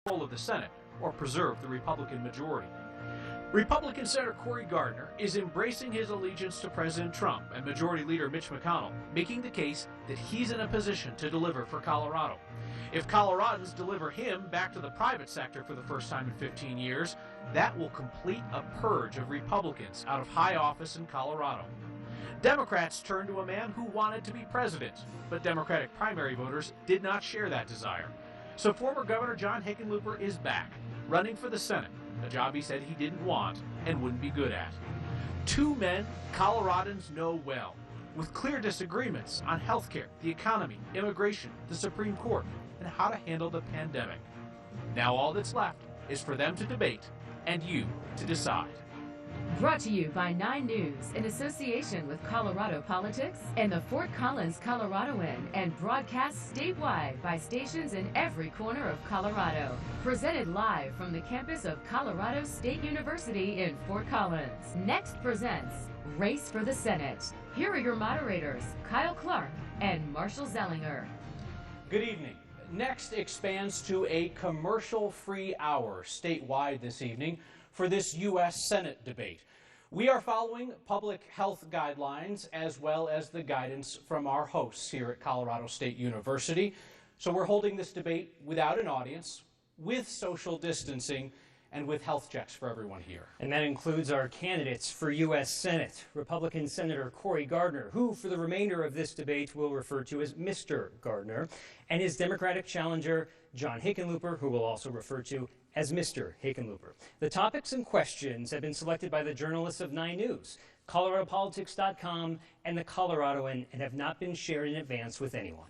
control of the Senate or preserve the Republican majority. Republican Senator Cory Gardner is embracing his allegiance to President Trump and Majority Leader Mitch McConnell, making the case that he's in a position to deliver for Colorado. If Coloradans deliver him back to the private sector for the first time in 15 years, that will complete a purge of Republicans out of high office in Colorado. Democrats turned to a man who wanted to be president, but Democratic primary voters did not share that desire. So former Governor John Hickenlooper is back, running for the Senate, a job he said he didn't want and wouldn't be good at. Two men Coloradans know well, with clear disagreements on health care, the economy, immigration, the Supreme Court, and how to handle the pandemic. Now all that's left is for them to debate and you to decide. Brought to you by 9 News in association with Colorado Politics and the Fort Collins Coloradoan, and broadcast statewide by stations in every corner of Colorado. Presented live from the campus of Colorado State University in Fort Collins. Next presents Race for the Senate. Here are your moderators, Kyle Clark and Marshall Zellinger. Good evening. Next expands to a commercial-free hour statewide this evening for this U.S. Senate debate. We are following public health guidelines as well as the guidance from our hosts here at Colorado State University. So we're holding this debate without an audience, with social distancing, and with health checks for everyone here. And that includes our candidates for U.S. Senate, Republican Senator Cory Gardner, who for the remainder of this debate we'll refer to as Mr. Gardner, and his Democratic challenger, John Hickenlooper, who we'll also refer to as Mr. Hickenlooper. The topics and questions have been selected by the journalists of 9 News, ColoradoPolitics.com, and the Coloradoan, and have not been shared in advance with anyone.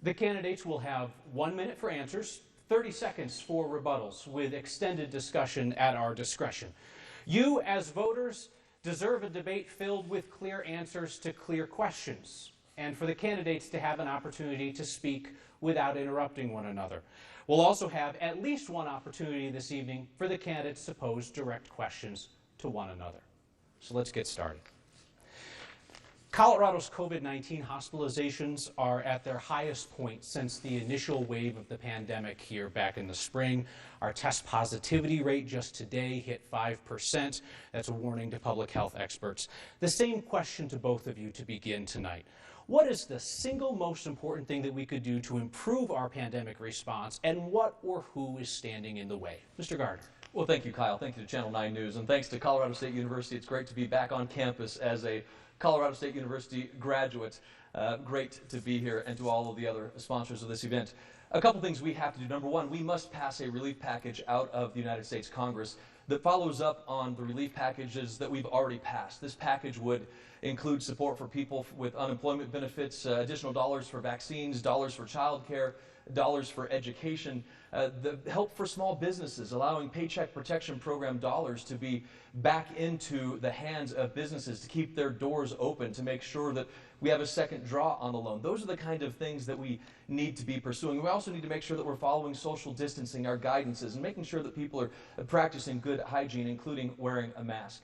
The candidates will have 1 minute for answers, 30 seconds for rebuttals, with extended discussion at our discretion. You, as voters, deserve a debate filled with clear answers to clear questions, and for the candidates to have an opportunity to speak without interrupting one another. We'll also have at least one opportunity this evening for the candidates to pose direct questions to one another. So let's get started. Colorado's COVID-19 hospitalizations are at their highest point since the initial wave of the pandemic here back in the spring. Our test positivity rate just today hit 5%. That's a warning to public health experts. The same question to both of you to begin tonight. What is the single most important thing that we could do to improve our pandemic response, and what or who is standing in the way? Mr. Gardner. Well, thank you, Kyle. Thank you to Channel 9 News, and thanks to Colorado State University. It's great to be back on campus as a Colorado State University graduate. Great to be here, and to all of the other sponsors of this event. A couple things we have to do. Number one, we must pass a relief package out of the United States Congress that follows up on the relief packages that we've already passed. This package would include support for people with unemployment benefits, additional dollars for vaccines, dollars for child care, dollars for education, the help for small businesses, allowing Paycheck Protection Program dollars to be back into the hands of businesses to keep their doors open, to make sure that we have a second draw on the loan. Those are the kind of things that we need to be pursuing. We also need to make sure that we're following social distancing, our guidances, and making sure that people are practicing good hygiene, including wearing a mask.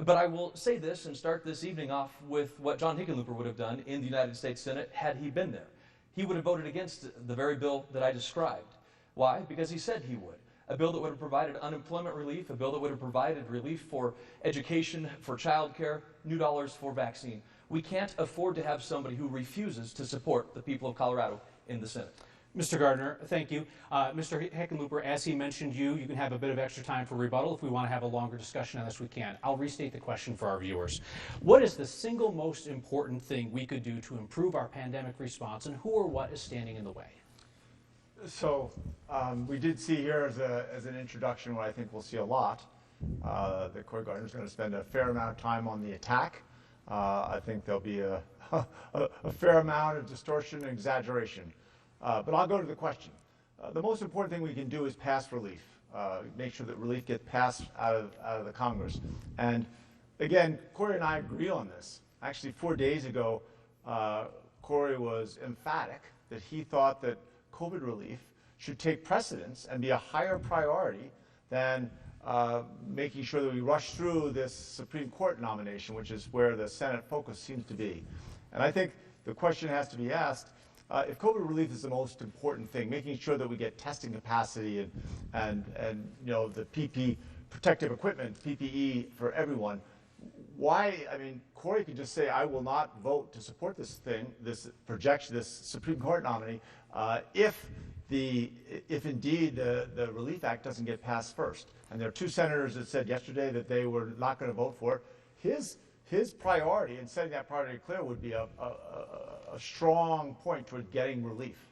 But I will say this and start this evening off with what John Hickenlooper would have done in the United States Senate had he been there. He would have voted against the very bill that I described. Why? Because he said he would. A bill that would have provided unemployment relief, a bill that would have provided relief for education, for child care, new dollars for vaccine. We can't afford to have somebody who refuses to support the people of Colorado in the Senate. Mr. Gardner, thank you. Mr. Hickenlooper, as he mentioned you can have a bit of extra time for rebuttal. If we want to have a longer discussion on this, we can. I'll restate the question for our viewers. What is the single most important thing we could do to improve our pandemic response, and who or what is standing in the way? So we did see here as an introduction what I think we'll see a lot, that Cory Gardner is going to spend a fair amount of time on the attack. I think there'll be a fair amount of distortion and exaggeration. But I'll go to the question. The most important thing we can do is pass relief, make sure that relief gets passed out of the Congress. And again, Cory and I agree on this. Actually, 4 days ago, Cory was emphatic that he thought that COVID relief should take precedence and be a higher priority than making sure that we rush through this Supreme Court nomination, which is where the Senate focus seems to be. And I think the question has to be asked, if COVID relief is the most important thing, making sure that we get testing capacity and you know, the protective equipment, PPE for everyone, why, I mean, Cory could just say, I will not vote to support this thing, this projection, this Supreme Court nominee, if indeed the Relief Act doesn't get passed first. And there are 2 senators that said yesterday that they were not going to vote for it. His priority, and setting that priority clear, would be a strong point toward getting relief.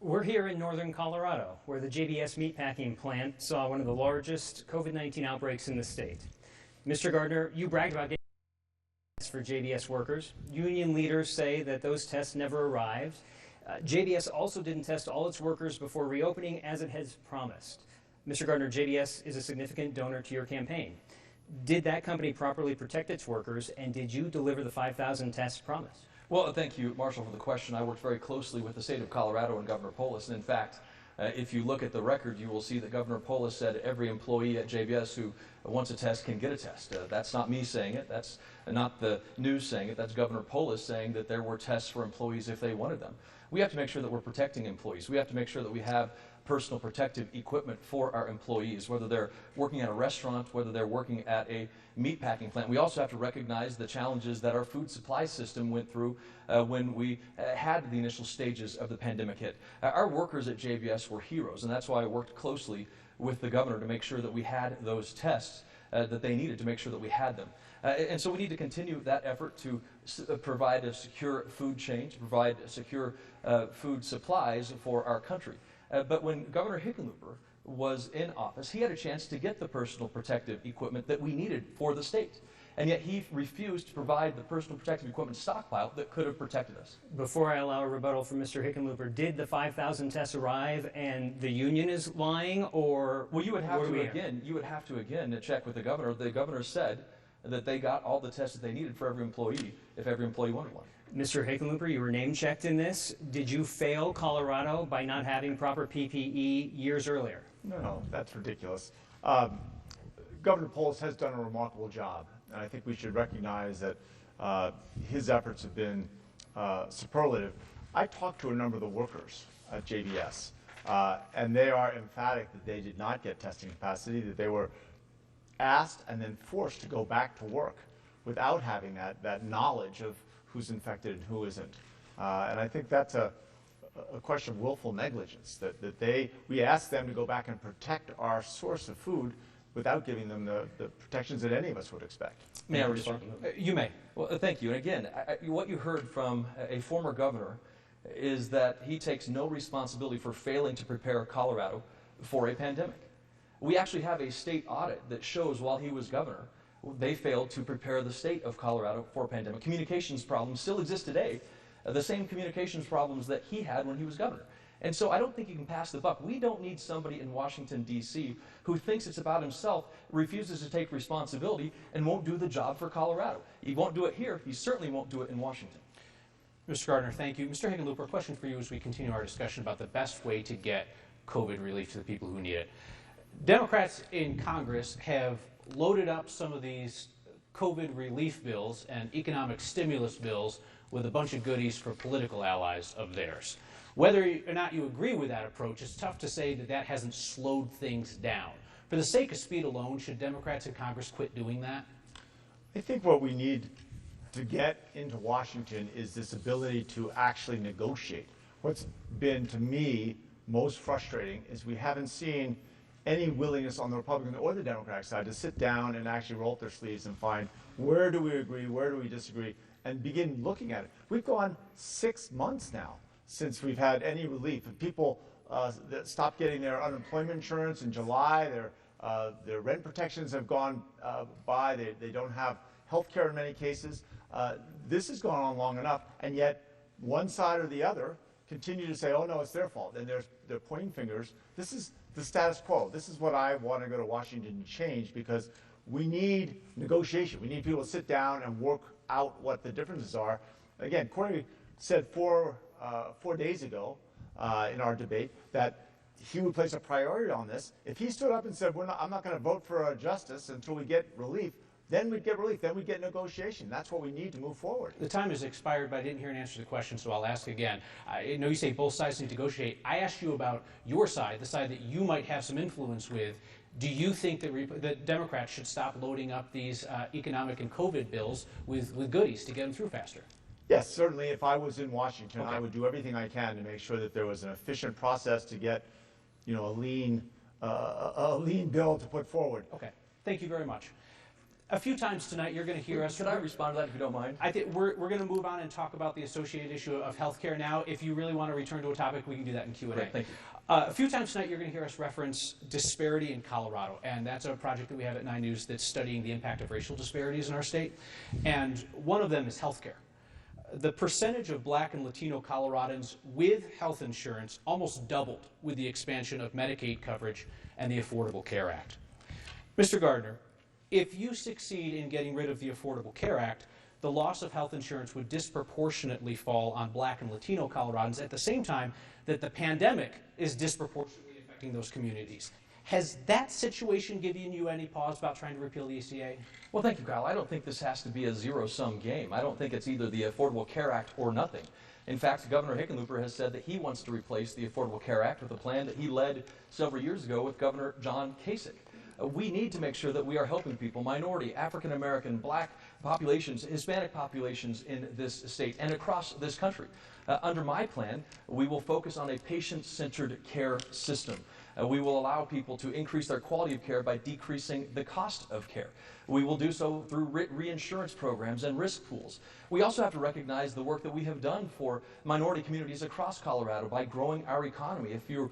We're here in northern Colorado, where the JBS meatpacking plant saw one of the largest COVID-19 outbreaks in the state. Mr. Gardner, you bragged about getting tests for JBS workers. Union leaders say that those tests never arrived. JBS also didn't test all its workers before reopening, as it has promised. Mr. Gardner, JBS is a significant donor to your campaign. Did that company properly protect its workers, and did you deliver the 5,000 tests promised? Well, thank you, Marshall, for the question. I worked very closely with the state of Colorado and Governor Polis, and in fact, if you look at the record, you will see that Governor Polis said every employee at JBS who wants a test can get a test. That's not me saying it. That's not the news saying it. That's Governor Polis saying that there were tests for employees if they wanted them. We have to make sure that we're protecting employees. We have to make sure that we have personal protective equipment for our employees, whether they're working at a restaurant, whether they're working at a meatpacking plant. We also have to recognize the challenges that our food supply system went through when we had the initial stages of the pandemic hit. Our workers at JBS were heroes, and that's why I worked closely with the governor to make sure that we had those tests that they needed to make sure that we had them. And so we need to continue that effort to provide a secure food chain, to provide secure food supplies for our country. But when Governor Hickenlooper was in office, he had a chance to get the personal protective equipment that we needed for the state. And yet he refused to provide the personal protective equipment stockpile that could have protected us. Before I allow a rebuttal from Mr. Hickenlooper, did the 5,000 tests arrive and the union is lying, or well, you would have to again check with the governor. The governor said that they got all the tests that they needed for every employee if every employee wanted one. Mr. Hickenlooper, you were name-checked in this. Did you fail Colorado by not having proper PPE years earlier? No, that's ridiculous. Governor Polis has done a remarkable job, and I think we should recognize that his efforts have been superlative. I talked to a number of the workers at JBS, and they are emphatic that they did not get testing capacity, that they were asked and then forced to go back to work without having that knowledge of who's infected and who isn't. And I think that's a question of willful negligence, that we asked them to go back and protect our source of food without giving them the protections that any of us would expect. May I respond? You may. Well, thank you. And again, what you heard from a former governor is that he takes no responsibility for failing to prepare Colorado for a pandemic. We actually have a state audit that shows while he was governor, they failed to prepare the state of Colorado for a pandemic. Communications problems still exist today, the same communications problems that he had when he was governor. And so I don't think you can pass the buck. We don't need somebody in Washington, D.C. who thinks it's about himself, refuses to take responsibility, and won't do the job for Colorado. He won't do it here. He certainly won't do it in Washington. Mr. Gardner, thank you. Mr. Hickenlooper, a question for you as we continue our discussion about the best way to get COVID relief to the people who need it. Democrats in Congress have loaded up some of these COVID relief bills and economic stimulus bills with a bunch of goodies for political allies of theirs. Whether or not you agree with that approach, it's tough to say that that hasn't slowed things down. For the sake of speed alone, should Democrats in Congress quit doing that? I think what we need to get into Washington is this ability to actually negotiate. What's been, to me, most frustrating is we haven't seen any willingness on the Republican or the Democratic side to sit down and actually roll up their sleeves and find where do we agree, where do we disagree, and begin looking at it. We've gone 6 months now since we've had any relief, and people that stopped getting their unemployment insurance in July, their rent protections have gone by, they don't have health care in many cases. This has gone on long enough, and yet one side or the other continue to say, oh no, it's their fault, and they're pointing fingers. This is the status quo. This is what I want to go to Washington and change, because we need negotiation. We need people to sit down and work out what the differences are. Again, Cory said 4 days ago in our debate that he would place a priority on this. If he stood up and said, I'm not going to vote for justice until we get relief, then we'd get relief, then we'd get negotiation. That's what we need to move forward. The time has expired, but I didn't hear an answer to the question, so I'll ask again. I know you say both sides need to negotiate. I asked you about your side, the side that you might have some influence with. Do you think that Democrats should stop loading up these economic and COVID bills with goodies to get them through faster? Yes, certainly if I was in Washington, Okay. I would do everything I can to make sure that there was an efficient process to get, a lean bill to put forward. Okay, thank you very much. A few times tonight, you're going to hear us. Can I respond to that if you don't mind? I think we're going to move on and talk about the associated issue of healthcare now. If you really want to return to a topic, we can do that in Q&A. Great, thank you. A few times tonight, you're going to hear us reference disparity in Colorado, and that's a project that we have at 9 News that's studying the impact of racial disparities in our state, and one of them is healthcare. The percentage of Black and Latino Coloradans with health insurance almost doubled with the expansion of Medicaid coverage and the Affordable Care Act. Mr. Gardner, if you succeed in getting rid of the Affordable Care Act, the loss of health insurance would disproportionately fall on Black and Latino Coloradans at the same time that the pandemic is disproportionately affecting those communities. Has that situation given you any pause about trying to repeal the ACA? Well, thank you, Kyle. I don't think this has to be a zero-sum game. I don't think it's either the Affordable Care Act or nothing. In fact, Governor Hickenlooper has said that he wants to replace the Affordable Care Act with a plan that he led several years ago with Governor John Kasich. We need to make sure that we are helping people, minority, African American, Black populations, Hispanic populations in this state and across this country. Under my plan, we will focus on a patient-centered care system. We will allow people to increase their quality of care by decreasing the cost of care. We will do so through reinsurance programs and risk pools. We also have to recognize the work that we have done for minority communities across Colorado by growing our economy. If you're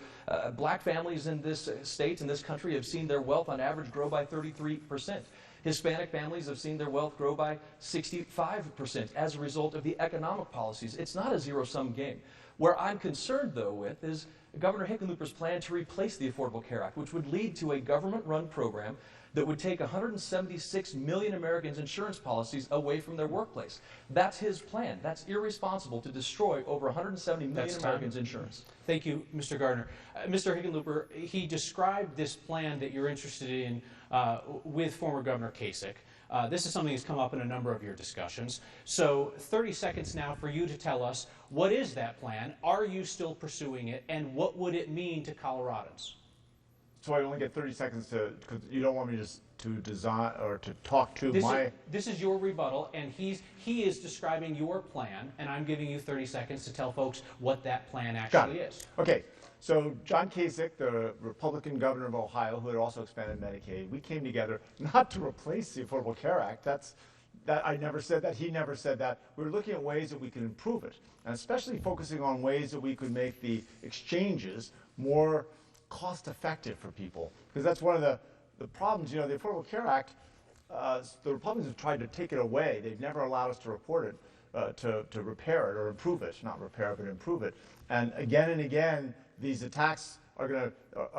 Black families in this state, in this country, have seen their wealth on average grow by 33%. Hispanic families have seen their wealth grow by 65% as a result of the economic policies. It's not a zero-sum game. Where I'm concerned, though, with is Governor Hickenlooper's plan to replace the Affordable Care Act, which would lead to a government-run program that would take 176 million Americans' insurance policies away from their workplace. That's his plan. That's irresponsible to destroy over 170 million Americans' insurance. Thank you, Mr. Gardner. Mr. Hickenlooper, he described this plan that you're interested in with former Governor Kasich. This is something that's come up in a number of your discussions. So 30 seconds now for you to tell us, what is that plan? Are you still pursuing it? And what would it mean to Coloradans? So I only get 30 seconds because you don't want me to design or to talk to This is your rebuttal, and he is describing your plan, and I'm giving you 30 seconds to tell folks what that plan actually is. Okay. So John Kasich, the Republican governor of Ohio, who had also expanded Medicaid, we came together not to replace the Affordable Care Act. I never said that. He never said that. We were looking at ways that we could improve it, and especially focusing on ways that we could make the exchanges more cost-effective for people. Because that's one of the problems. The Affordable Care Act, the Republicans have tried to take it away. They've never allowed us to report it, to repair it or improve it. Not repair it, but improve it. And again, these attacks are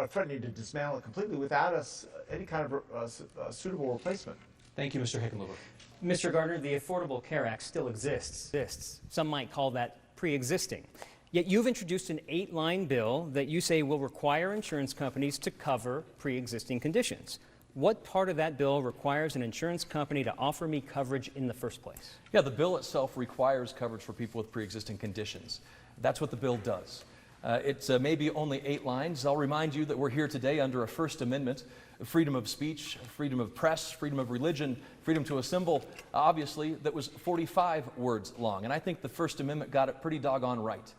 threatening to dismantle it completely without us any kind of suitable replacement. Thank you, Mr. Hickenlooper. Mr. Gardner, the Affordable Care Act still exists. Some might call that pre-existing. Yet you've introduced an 8-line bill that you say will require insurance companies to cover pre-existing conditions. What part of that bill requires an insurance company to offer me coverage in the first place? Yeah, the bill itself requires coverage for people with pre-existing conditions. That's what the bill does. It's maybe only 8 lines. I'll remind you that we're here today under a First Amendment, freedom of speech, freedom of press, freedom of religion, freedom to assemble, obviously, that was 45 words long. And I think the First Amendment got it pretty doggone right.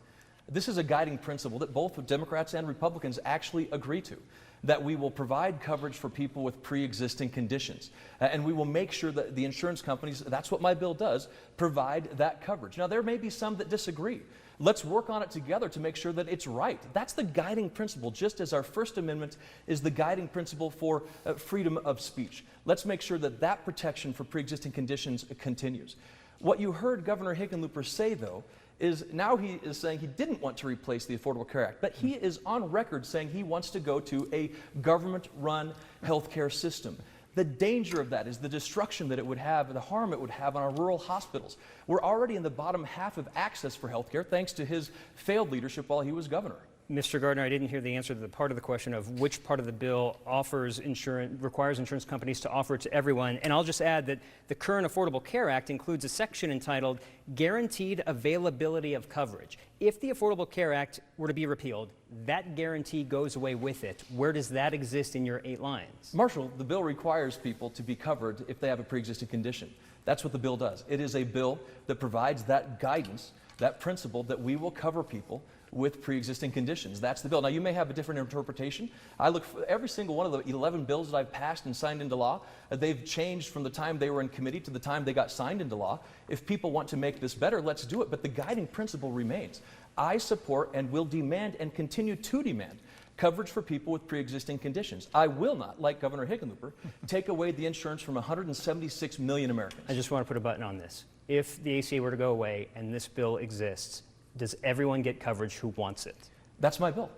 This is a guiding principle that both Democrats and Republicans actually agree to, that we will provide coverage for people with pre-existing conditions. And we will make sure that the insurance companies, that's what my bill does, provide that coverage. Now, there may be some that disagree. Let's work on it together to make sure that it's right. That's the guiding principle, just as our First Amendment is the guiding principle for freedom of speech. Let's make sure that that protection for pre-existing conditions continues. What you heard Governor Hickenlooper say, though, is now he is saying he didn't want to replace the Affordable Care Act, but he is on record saying he wants to go to a government-run healthcare system. The danger of that is the destruction that it would have, the harm it would have on our rural hospitals. We're already in the bottom half of access for healthcare thanks to his failed leadership while he was governor. Mr. Gardner, I didn't hear the answer to the part of the question of which part of the bill requires insurance companies to offer it to everyone. And I'll just add that the current Affordable Care Act includes a section entitled Guaranteed Availability of Coverage. If the Affordable Care Act were to be repealed, that guarantee goes away with it. Where does that exist in your 8 lines? Marshall, the bill requires people to be covered if they have a pre-existing condition. That's what the bill does. It is a bill that provides that guidance, that principle that we will cover people with pre-existing conditions. That's the bill. Now, you may have a different interpretation. I look for every single one of the 11 bills that I've passed and signed into law. They've changed from the time they were in committee to the time they got signed into law. If people want to make this better, let's do it. But the guiding principle remains. I support and will demand and continue to demand coverage for people with pre-existing conditions. I will not, like Governor Hickenlooper, take away the insurance from 176 million Americans. I just want to put a button on this. If the ACA were to go away and this bill exists, does everyone get coverage who wants it? That's my bill.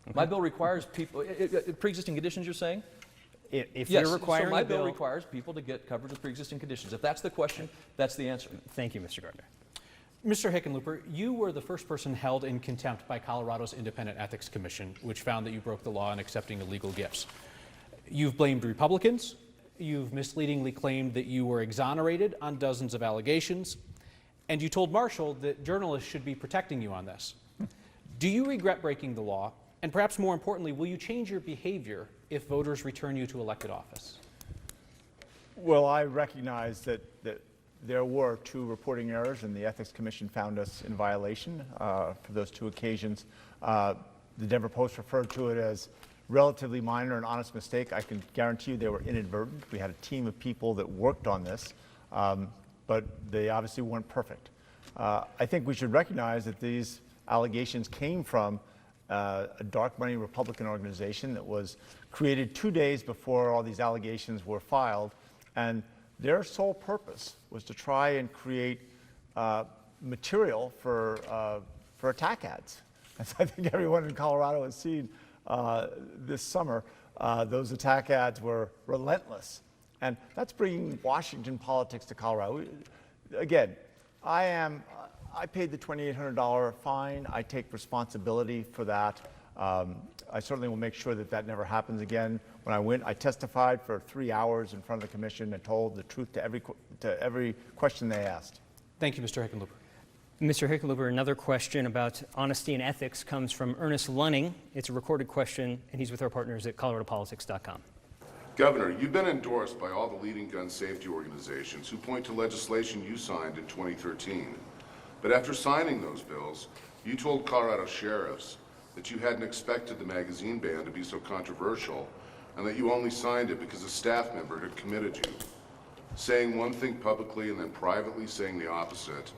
Okay. My bill requires people, pre-existing conditions you're saying? If yes, you're requiring so my bill requires people to get coverage with pre-existing conditions. If that's the question, that's the answer. Thank you, Mr. Gardner. Mr. Hickenlooper, you were the first person held in contempt by Colorado's Independent Ethics Commission, which found that you broke the law in accepting illegal gifts. You've blamed Republicans. You've misleadingly claimed that you were exonerated on dozens of allegations. And you told Marshall that journalists should be protecting you on this. Do you regret breaking the law? And perhaps more importantly, will you change your behavior if voters return you to elected office? Well, I recognize that there were 2 reporting errors, and the Ethics Commission found us in violation for those 2 occasions. The Denver Post referred to it as relatively minor and honest mistake. I can guarantee you they were inadvertent. We had a team of people that worked on this, but they obviously weren't perfect. I think we should recognize that these allegations came from a dark money Republican organization that was created 2 days before all these allegations were filed, and their sole purpose was to try and create material for attack ads. As I think everyone in Colorado has seen this summer, those attack ads were relentless. And that's bringing Washington politics to Colorado. Again, I paid the $2,800 fine. I take responsibility for that. I certainly will make sure that that never happens again. When I went, I testified for 3 hours in front of the commission and told the truth to every question they asked. Thank you, Mr. Hickenlooper. Mr. Hickenlooper, another question about honesty and ethics comes from Ernest Lunning. It's a recorded question, and he's with our partners at coloradopolitics.com. Governor, you've been endorsed by all the leading gun safety organizations who point to legislation you signed in 2013. But after signing those bills, you told Colorado sheriffs that you hadn't expected the magazine ban to be so controversial and that you only signed it because a staff member had committed you. Saying one thing publicly and then privately saying the opposite,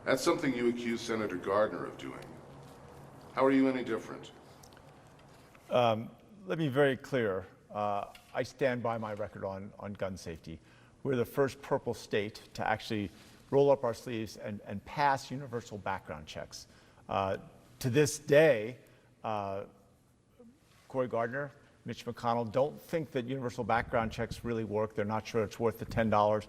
that's something you accused Senator Gardner of doing. How are you any different? Let me be very clear. I stand by my record on gun safety. We're the first purple state to actually roll up our sleeves and pass universal background checks. To this day, Cory Gardner, Mitch McConnell don't think that universal background checks really work. They're not sure it's worth the $10.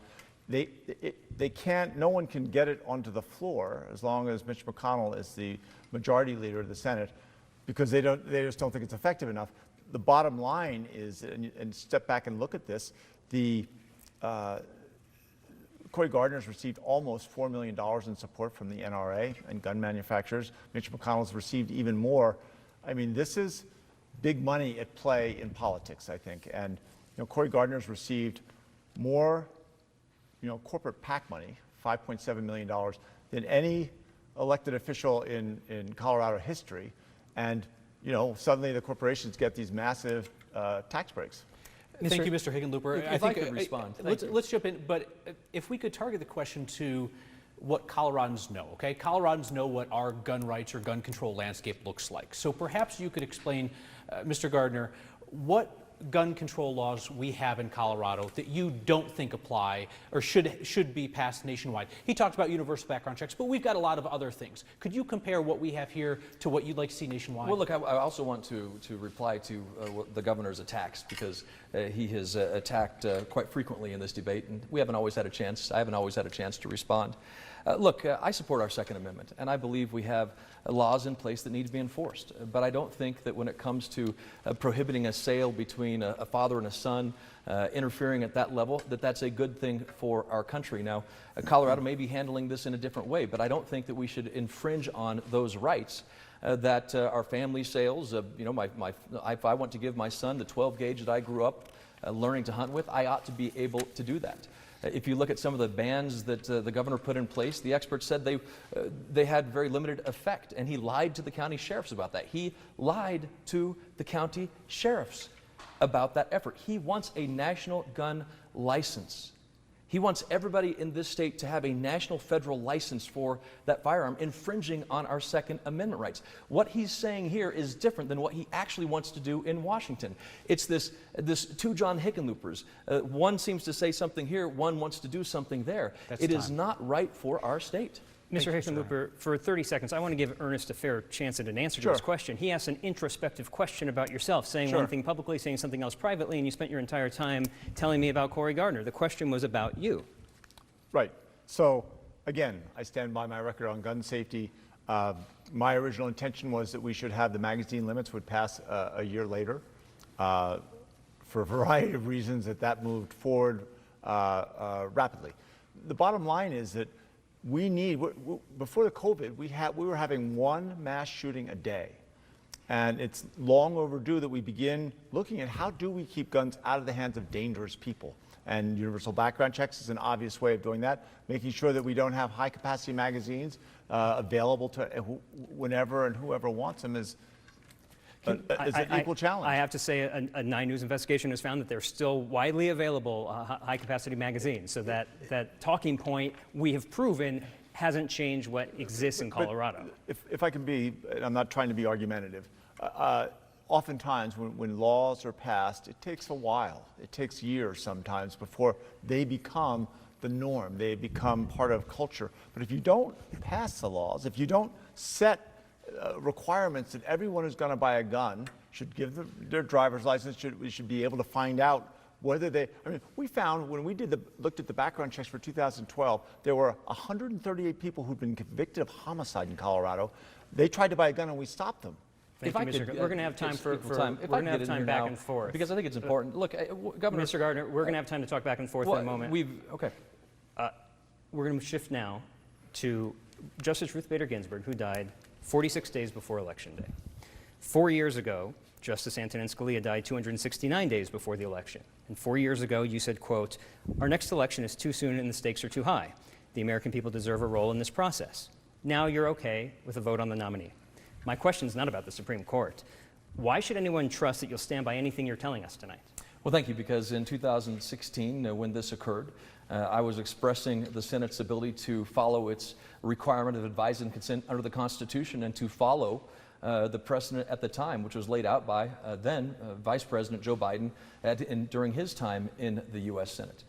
They can't, no one can get it onto the floor as long as Mitch McConnell is the majority leader of the Senate, because they just don't think it's effective enough. The bottom line is, and step back and look at this, Cory Gardner's received almost $4 million in support from the NRA and gun manufacturers. Mitch McConnell's received even more. I mean, this is big money at play in politics, I think. And Cory Gardner's received more corporate PAC money, $5.7 million, than any elected official in Colorado history. And suddenly the corporations get these massive tax breaks. Thank you, Mr. Hickenlooper. If I could respond. Let's jump in, but if we could target the question to what Coloradans know, okay? Coloradans know what our gun rights or gun control landscape looks like. So perhaps you could explain, Mr. Gardner, what gun control laws we have in Colorado that you don't think apply or should be passed nationwide. He talked about universal background checks, but we've got a lot of other things. Could you compare what we have here to what you'd like to see nationwide? Well, look, I also want to reply to the governor's attacks, because he has attacked quite frequently in this debate, and we haven't always had a chance. I haven't always had a chance to respond. Look, I support our Second Amendment, and I believe we have laws in place that need to be enforced. But I don't think that when it comes to prohibiting a sale between a father and a son, interfering at that level, that that's a good thing for our country. Now, Colorado may be handling this in a different way, but I don't think that we should infringe on those rights that our family sales. If I want to give my son the 12 gauge that I grew up learning to hunt with, I ought to be able to do that. If you look at some of the bans that the governor put in place, the experts said they had very limited effect, and he lied to the county sheriffs about that. He lied to the county sheriffs about that effort. He wants a national gun license. He wants everybody in this state to have a national federal license for that firearm, infringing on our Second Amendment rights. What he's saying here is different than what he actually wants to do in Washington. It's this two John Hickenloopers. One seems to say something here, one wants to do something there. It is not right for our state. Mr. Hickenlooper, for 30 seconds, I want to give Ernest a fair chance at an answer to his question. He asked an introspective question about yourself, saying one thing publicly, saying something else privately, and you spent your entire time telling me about Cory Gardner. The question was about you. Right. So, again, I stand by my record on gun safety. My original intention was that we should have the magazine limits would pass a year later. For a variety of reasons that moved forward rapidly. The bottom line is that we need, before the COVID, we were having one mass shooting a day. And it's long overdue that we begin looking at how do we keep guns out of the hands of dangerous people. And universal background checks is an obvious way of doing that, making sure that we don't have high capacity magazines available to whenever and whoever wants them is an equal challenge. I have to say a 9 News investigation has found that they're still widely available high-capacity magazines. So that talking point we have proven hasn't changed what exists in Colorado. But if I can be, I'm not trying to be argumentative, oftentimes when laws are passed, it takes a while. It takes years sometimes before they become the norm. They become part of culture. But if you don't pass the laws, if you don't set requirements that everyone who's going to buy a gun should give their driver's license, should be able to find out whether they, I mean, we found when we looked at the background checks for 2012, there were 138 people who'd been convicted of homicide in Colorado. They tried to buy a gun and we stopped them. Thank you, Mr. We're going to have time for we're going to have time back and forth. Because I think it's important. Look, Governor. Mr. Gardner, we're going to have time to talk back and forth in a moment. Okay. We're going to shift now to Justice Ruth Bader Ginsburg, who died 46 days before Election Day. 4 years ago, Justice Antonin Scalia died 269 days before the election. And 4 years ago, you said, quote, "Our next election is too soon and the stakes are too high. The American people deserve a role in this process." Now you're okay with a vote on the nominee. My question is not about the Supreme Court. Why should anyone trust that you'll stand by anything you're telling us tonight? Well, thank you, because in 2016, when this occurred, I was expressing the Senate's ability to follow its requirement of advise and consent under the Constitution and to follow the precedent at the time, which was laid out by then Vice President Joe Biden during his time in the U.S. Senate.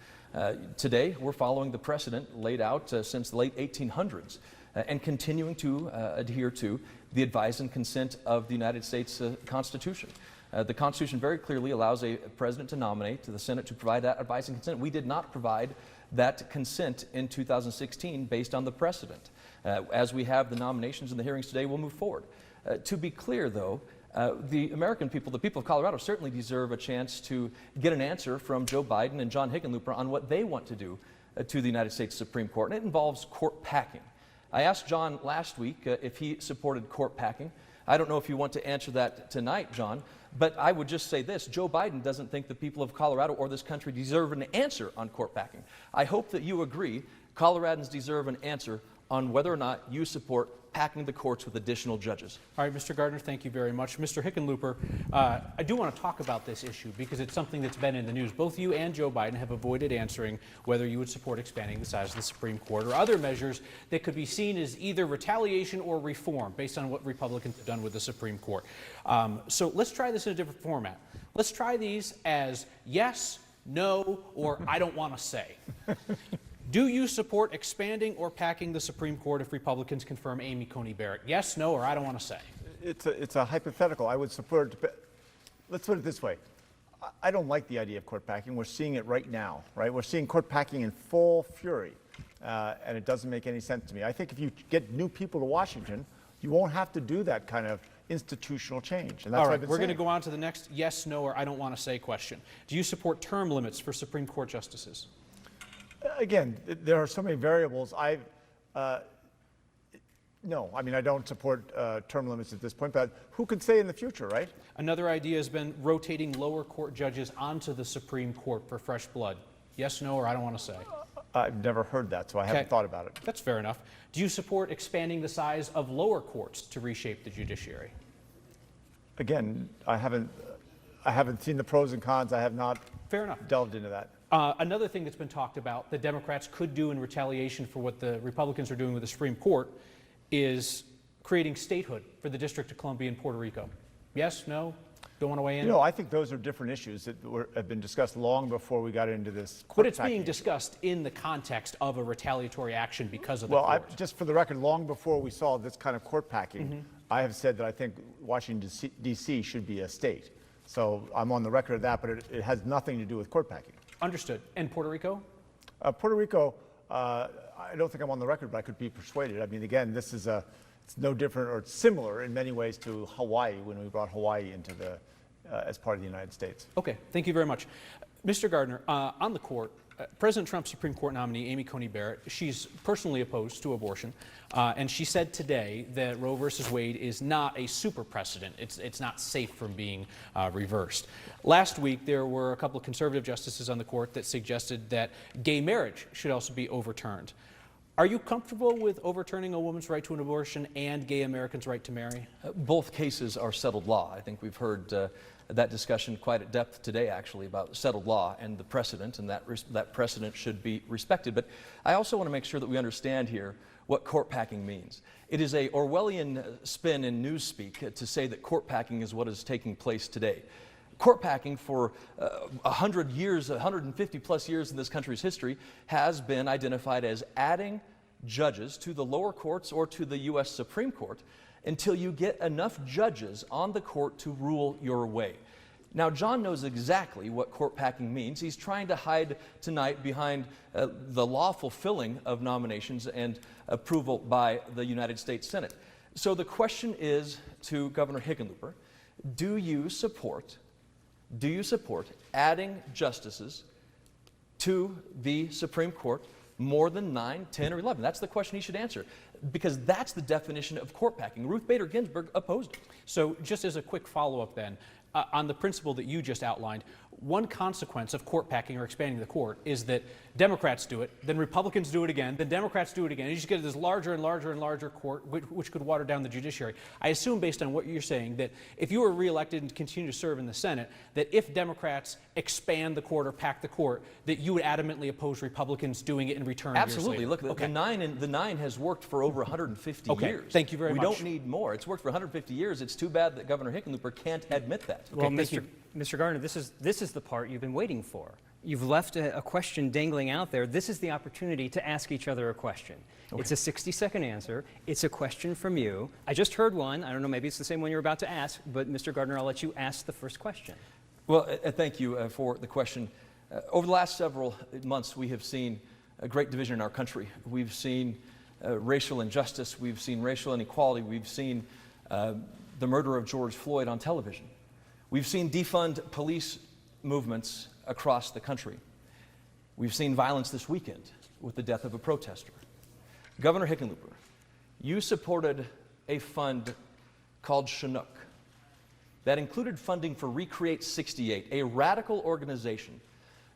Today, we're following the precedent laid out since the late 1800s and continuing to adhere to the advise and consent of the United States Constitution. The Constitution very clearly allows a president to nominate, to the Senate to provide that advice and consent. We did not provide that consent in 2016 based on the precedent. As we have the nominations and the hearings today, we'll move forward. To be clear, though, the American people, the people of Colorado, certainly deserve a chance to get an answer from Joe Biden and John Hickenlooper on what they want to do to the United States Supreme Court, and it involves court packing. I asked John last week if he supported court packing. I don't know if you want to answer that tonight, John, but I would just say this: Joe Biden doesn't think the people of Colorado or this country deserve an answer on court packing. I hope that you agree Coloradans deserve an answer on whether or not you support packing the courts with additional judges. All right, Mr. Gardner, thank you very much. Mr. Hickenlooper, I do want to talk about this issue because it's something that's been in the news. Both you and Joe Biden have avoided answering whether you would support expanding the size of the Supreme Court or other measures that could be seen as either retaliation or reform based on what Republicans have done with the Supreme Court. So let's try this in a different format. Let's try these as yes, no, or I don't want to say. Do you support expanding or packing the Supreme Court if Republicans confirm Amy Coney Barrett? Yes, no, or I don't want to say. It's a hypothetical. I would support it. Let's put it this way. I don't like the idea of court packing. We're seeing it right now, right? We're seeing court packing in full fury. and it doesn't make any sense to me. I think if you get new people to Washington, you won't have to do that kind of institutional change. And that's All what right, I've been we're going to saying. go on to the next yes, no, or I don't want to say question. Do you support term limits for Supreme Court justices? Again, there are so many variables. No, I mean, I don't support term limits at this point, but who could say in the future, right? Another idea has been rotating lower court judges onto the Supreme Court for fresh blood. Yes, no, or I don't want to say. I've never heard that, so I haven't thought about it. That's fair enough. Do you support expanding the size of lower courts to reshape the judiciary? Again, I haven't seen the pros and cons. I have not Fair enough. delved into that. Another thing that's been talked about that Democrats could do in retaliation for what the Republicans are doing with the Supreme Court is creating statehood for the District of Columbia and Puerto Rico. Yes, no, don't want to weigh in? You know, I think those are different issues that have been discussed long before we got into this court But it's packing being issue. discussed in the context of a retaliatory action because of the Well, court. just for the record, long before we saw this kind of court packing, I have said that I think Washington, D.C. should be a state. So I'm on the record of that, but it has nothing to do with court packing. Understood. And Puerto Rico? Puerto Rico, I don't think I'm on the record, but I could be persuaded. I mean, again, this is it's no different or it's similar in many ways to Hawaii when we brought Hawaii into the, as part of the United States. Okay, thank you very much. Mr. Gardner, on the court, President Trump's Supreme Court nominee, Amy Coney Barrett, she's personally opposed to abortion, and she said today that Roe versus Wade is not a super precedent. It's not safe from being reversed. Last week, there were a couple of conservative justices on the court that suggested that gay marriage should also be overturned. Are you comfortable with overturning a woman's right to an abortion and gay Americans' right to marry? Both cases are settled law. I think we've heard that discussion quite at depth today, actually, about settled law and the precedent, and that precedent should be respected. But I also want to make sure that we understand here what court packing means. It is a Orwellian spin in newspeak to say that court packing is what is taking place today. Court packing for 100 years, 150 plus years in this country's history has been identified as adding judges to the lower courts or to the U.S. Supreme Court until you get enough judges on the court to rule your way. Now, John knows exactly what court packing means. He's trying to hide tonight behind the lawful filling of nominations and approval by the United States Senate. So the question is to Governor Hickenlooper, do you support adding justices to the Supreme Court more than 9, 10, or 11? That's the question he should answer, because that's the definition of court packing. Ruth Bader Ginsburg opposed it. So just as a quick follow-up then, on the principle that you just outlined, one consequence of court packing or expanding the court is that Democrats do it, then Republicans do it again, then Democrats do it again. You just get this larger and larger and larger court, which could water down the judiciary. I assume, based on what you're saying, that if you were reelected and continue to serve in the Senate, that if Democrats expand the court or pack the court, that you would adamantly oppose Republicans doing it in return. Absolutely. Look, Okay. the nine has worked for over 150 Okay. years. Thank you very much. We don't need more. It's worked for 150 years. It's too bad that Governor Hickenlooper can't admit that. Well, thank you. Mr. Gardner, this is the part you've been waiting for. You've left a question dangling out there. This is the opportunity to ask each other a question. Okay. It's a 60-second answer. It's a question from you. I just heard one. I don't know, maybe it's the same one you're about to ask, but Mr. Gardner, I'll let you ask the first question. Well, thank you for the question. Over the last several months, we have seen a great division in our country. We've seen racial injustice. We've seen racial inequality. We've seen the murder of George Floyd on television. We've seen defund police movements across the country. We've seen violence this weekend with the death of a protester. Governor Hickenlooper, you supported a fund called Chinook that included funding for Recreate 68, a radical organization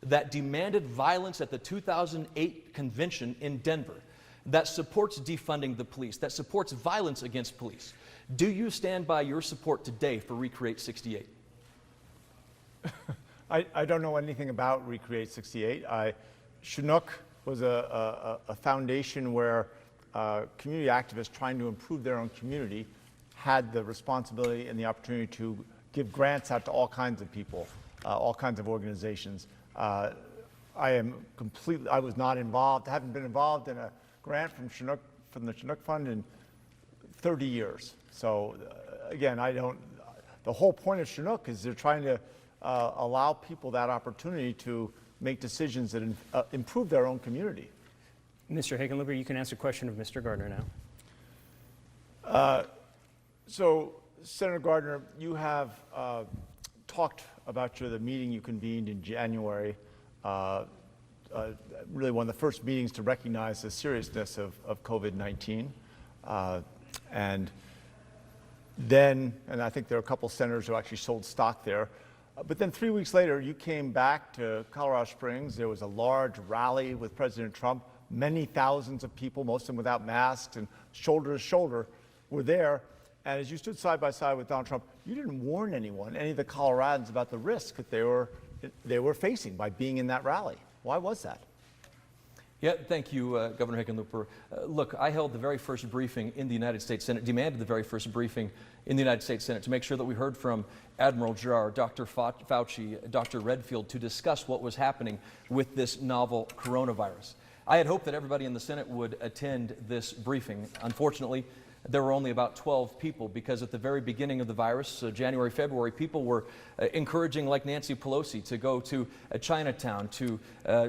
that demanded violence at the 2008 convention in Denver, that supports defunding the police, that supports violence against police. Do you stand by your support today for Recreate 68? I don't know anything about Recreate 68. Chinook was a foundation where community activists trying to improve their own community had the responsibility and the opportunity to give grants out to all kinds of people, all kinds of organizations. I was not involved, haven't been involved in a grant from the Chinook Fund in 30 years. So again, the whole point of Chinook is they're trying to allow people that opportunity to make decisions that improve their own community. Mr. Hickenlooper, you can answer a question of Mr. Gardner now. So, Senator Gardner, you have talked about the meeting you convened in January, really one of the first meetings to recognize the seriousness of COVID-19. And I think there are a couple senators who actually sold stock there. But then 3 weeks later, you came back to Colorado Springs. There was a large rally with President Trump. Many thousands of people, most of them without masks and shoulder to shoulder, were there. And as you stood side by side with Donald Trump, you didn't warn anyone, any of the Coloradans, about the risk that they were facing by being in that rally. Why was that? Yeah, thank you, Governor Hickenlooper. Look, I held the very first briefing in the United States Senate, demanded the very first briefing in the United States Senate to make sure that we heard from Admiral Giroir, Dr. Fauci, Dr. Redfield to discuss what was happening with this novel coronavirus. I had hoped that everybody in the Senate would attend this briefing. Unfortunately, there were only about 12 people because at the very beginning of the virus, January, February, people were encouraging, like Nancy Pelosi, to go to Chinatown, to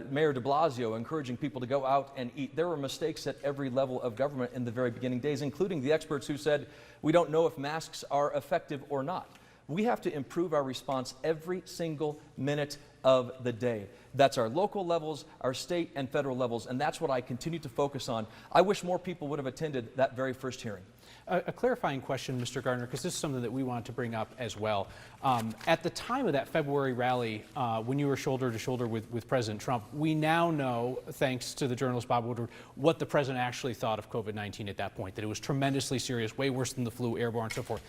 Mayor de Blasio, encouraging people to go out and eat. There were mistakes at every level of government in the very beginning days, including the experts who said, we don't know if masks are effective or not. We have to improve our response every single minute of the day. That's our local levels, our state and federal levels, and that's what I continue to focus on. I wish more people would have attended that very first hearing. A clarifying question, Mr. Gardner, because this is something that we wanted to bring up as well. At the time of that February rally, when you were shoulder to shoulder with President Trump, we now know, thanks to the journalist Bob Woodward, what the president actually thought of COVID-19 at that point, that it was tremendously serious, way worse than the flu, airborne, and so forth.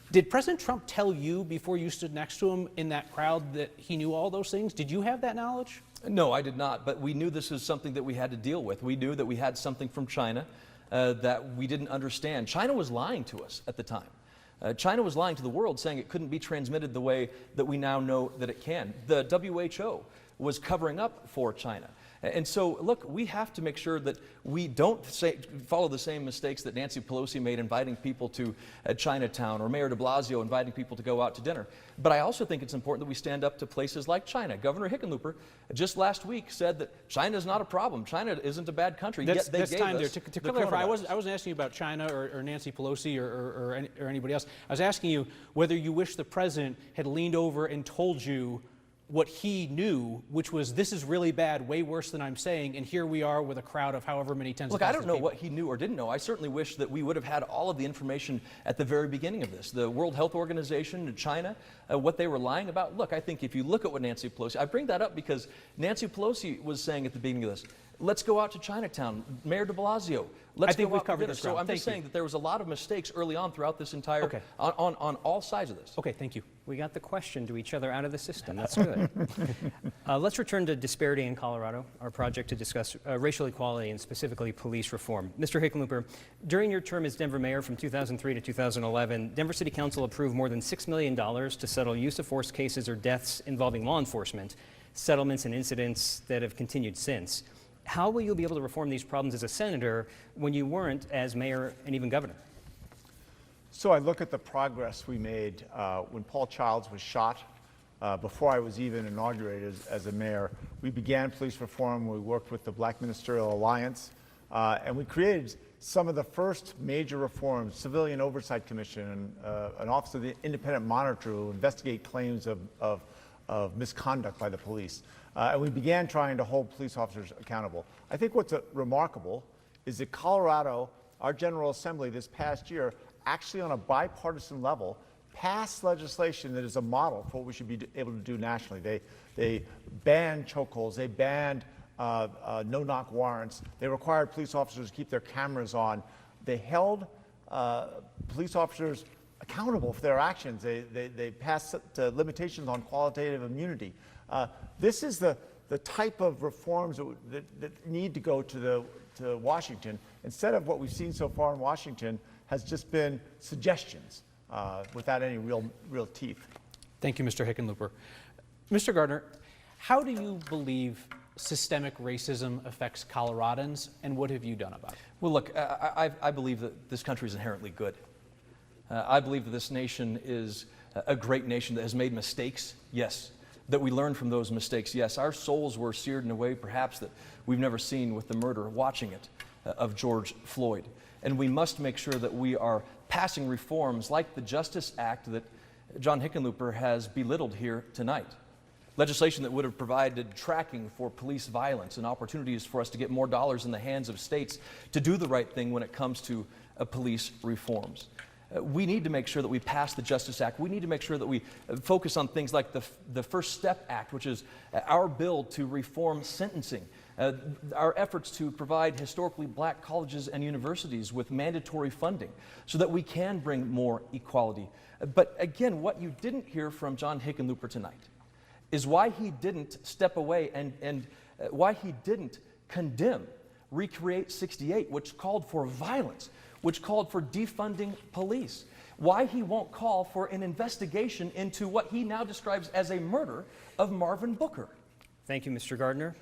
Did President Trump tell you before you stood next to him in that crowd that he knew all those things? Did you have that knowledge? No, I did not, but we knew this was something that we had to deal with. We knew that we had something from China that we didn't understand. China was lying to us at the time. China was lying to the world, saying it couldn't be transmitted the way that we now know that it can. The WHO was covering up for China. And so, look, we have to make sure that we don't follow the same mistakes that Nancy Pelosi made inviting people to Chinatown, or Mayor de Blasio inviting people to go out to dinner. But I also think it's important that we stand up to places like China. Governor Hickenlooper just last week said that China is not a problem. China isn't a bad country. That's, yet they that's gave time us there. To the clarify, I coronavirus. wasn't asking you about China or Nancy Pelosi or anybody else. I was asking you whether you wish the president had leaned over and told you what he knew, which was, this is really bad, way worse than I'm saying, and here we are with a crowd of however many tens of thousands of people. Look, I don't know what he knew or didn't know. I certainly wish that we would have had all of the information at the very beginning of this. The World Health Organization, China, what they were lying about. Look, I think if you look at what Nancy Pelosi, I bring that up because Nancy Pelosi was saying at the beginning of this, let's go out to Chinatown, Mayor de Blasio, let's go out to dinner. So I'm just saying that there was a lot of mistakes early on throughout this entire, on all sides of this. Okay, thank you. We got the question to each other out of the system. That's good. Let's return to disparity in Colorado, our project to discuss racial equality and specifically police reform. Mr. Hickenlooper, during your term as Denver mayor from 2003 to 2011, Denver City Council approved more than $6 million to settle use of force cases or deaths involving law enforcement, settlements and incidents that have continued since. How will you be able to reform these problems as a senator when you weren't as mayor and even governor? So I look at the progress we made when Paul Childs was shot. Before I was even inaugurated as a mayor, we began police reform. We worked with the Black Ministerial Alliance, and we created some of the first major reforms: Civilian Oversight Commission, an Office of the Independent Monitor to investigate claims of misconduct by the police. And we began trying to hold police officers accountable. I think what's remarkable is that Colorado, our General Assembly this past year, actually on a bipartisan level, passed legislation that is a model for what we should be able to do nationally. They banned chokeholds, they banned no-knock warrants, they required police officers to keep their cameras on, they held police officers accountable for their actions, they passed limitations on qualitative immunity. This is the type of reforms that need to go to Washington, instead of what we've seen so far in Washington has just been suggestions without any real teeth. Thank you, Mr. Hickenlooper. Mr. Gardner, how do you believe systemic racism affects Coloradans, and what have you done about it? Well, look, I believe that this country is inherently good. I believe that this nation is a great nation that has made mistakes, yes, that we learn from those mistakes. Yes, our souls were seared in a way perhaps that we've never seen with the murder, watching it, of George Floyd. And we must make sure that we are passing reforms like the Justice Act that John Hickenlooper has belittled here tonight. Legislation that would have provided tracking for police violence and opportunities for us to get more dollars in the hands of states to do the right thing when it comes to police reforms. We need to make sure that we pass the Justice Act. We need to make sure that we focus on things like the First Step Act, which is our bill to reform sentencing. Our efforts to provide historically black colleges and universities with mandatory funding so that we can bring more equality. But again, what you didn't hear from John Hickenlooper tonight is why he didn't step away and why he didn't condemn Recreate 68, which called for violence, which called for defunding police. Why he won't call for an investigation into what he now describes as a murder of Marvin Booker. Thank you, Mr. Gardner.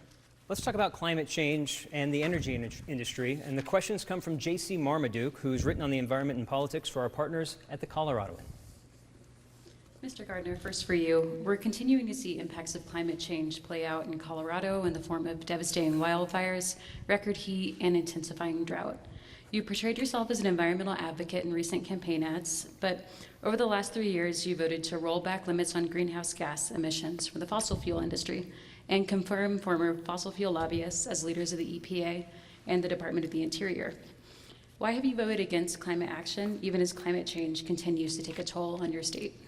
Let's talk about climate change and the energy industry. And the questions come from J.C. Marmaduke, who's written on the environment and politics for our partners at the Coloradoan. Mr. Gardner, first for you. We're continuing to see impacts of climate change play out in Colorado in the form of devastating wildfires, record heat, and intensifying drought. You portrayed yourself as an environmental advocate in recent campaign ads, but over the last 3 years, you voted to roll back limits on greenhouse gas emissions from the fossil fuel industry and confirm former fossil fuel lobbyists as leaders of the EPA and the Department of the Interior. Why have you voted against climate action, even as climate change continues to take a toll on your state?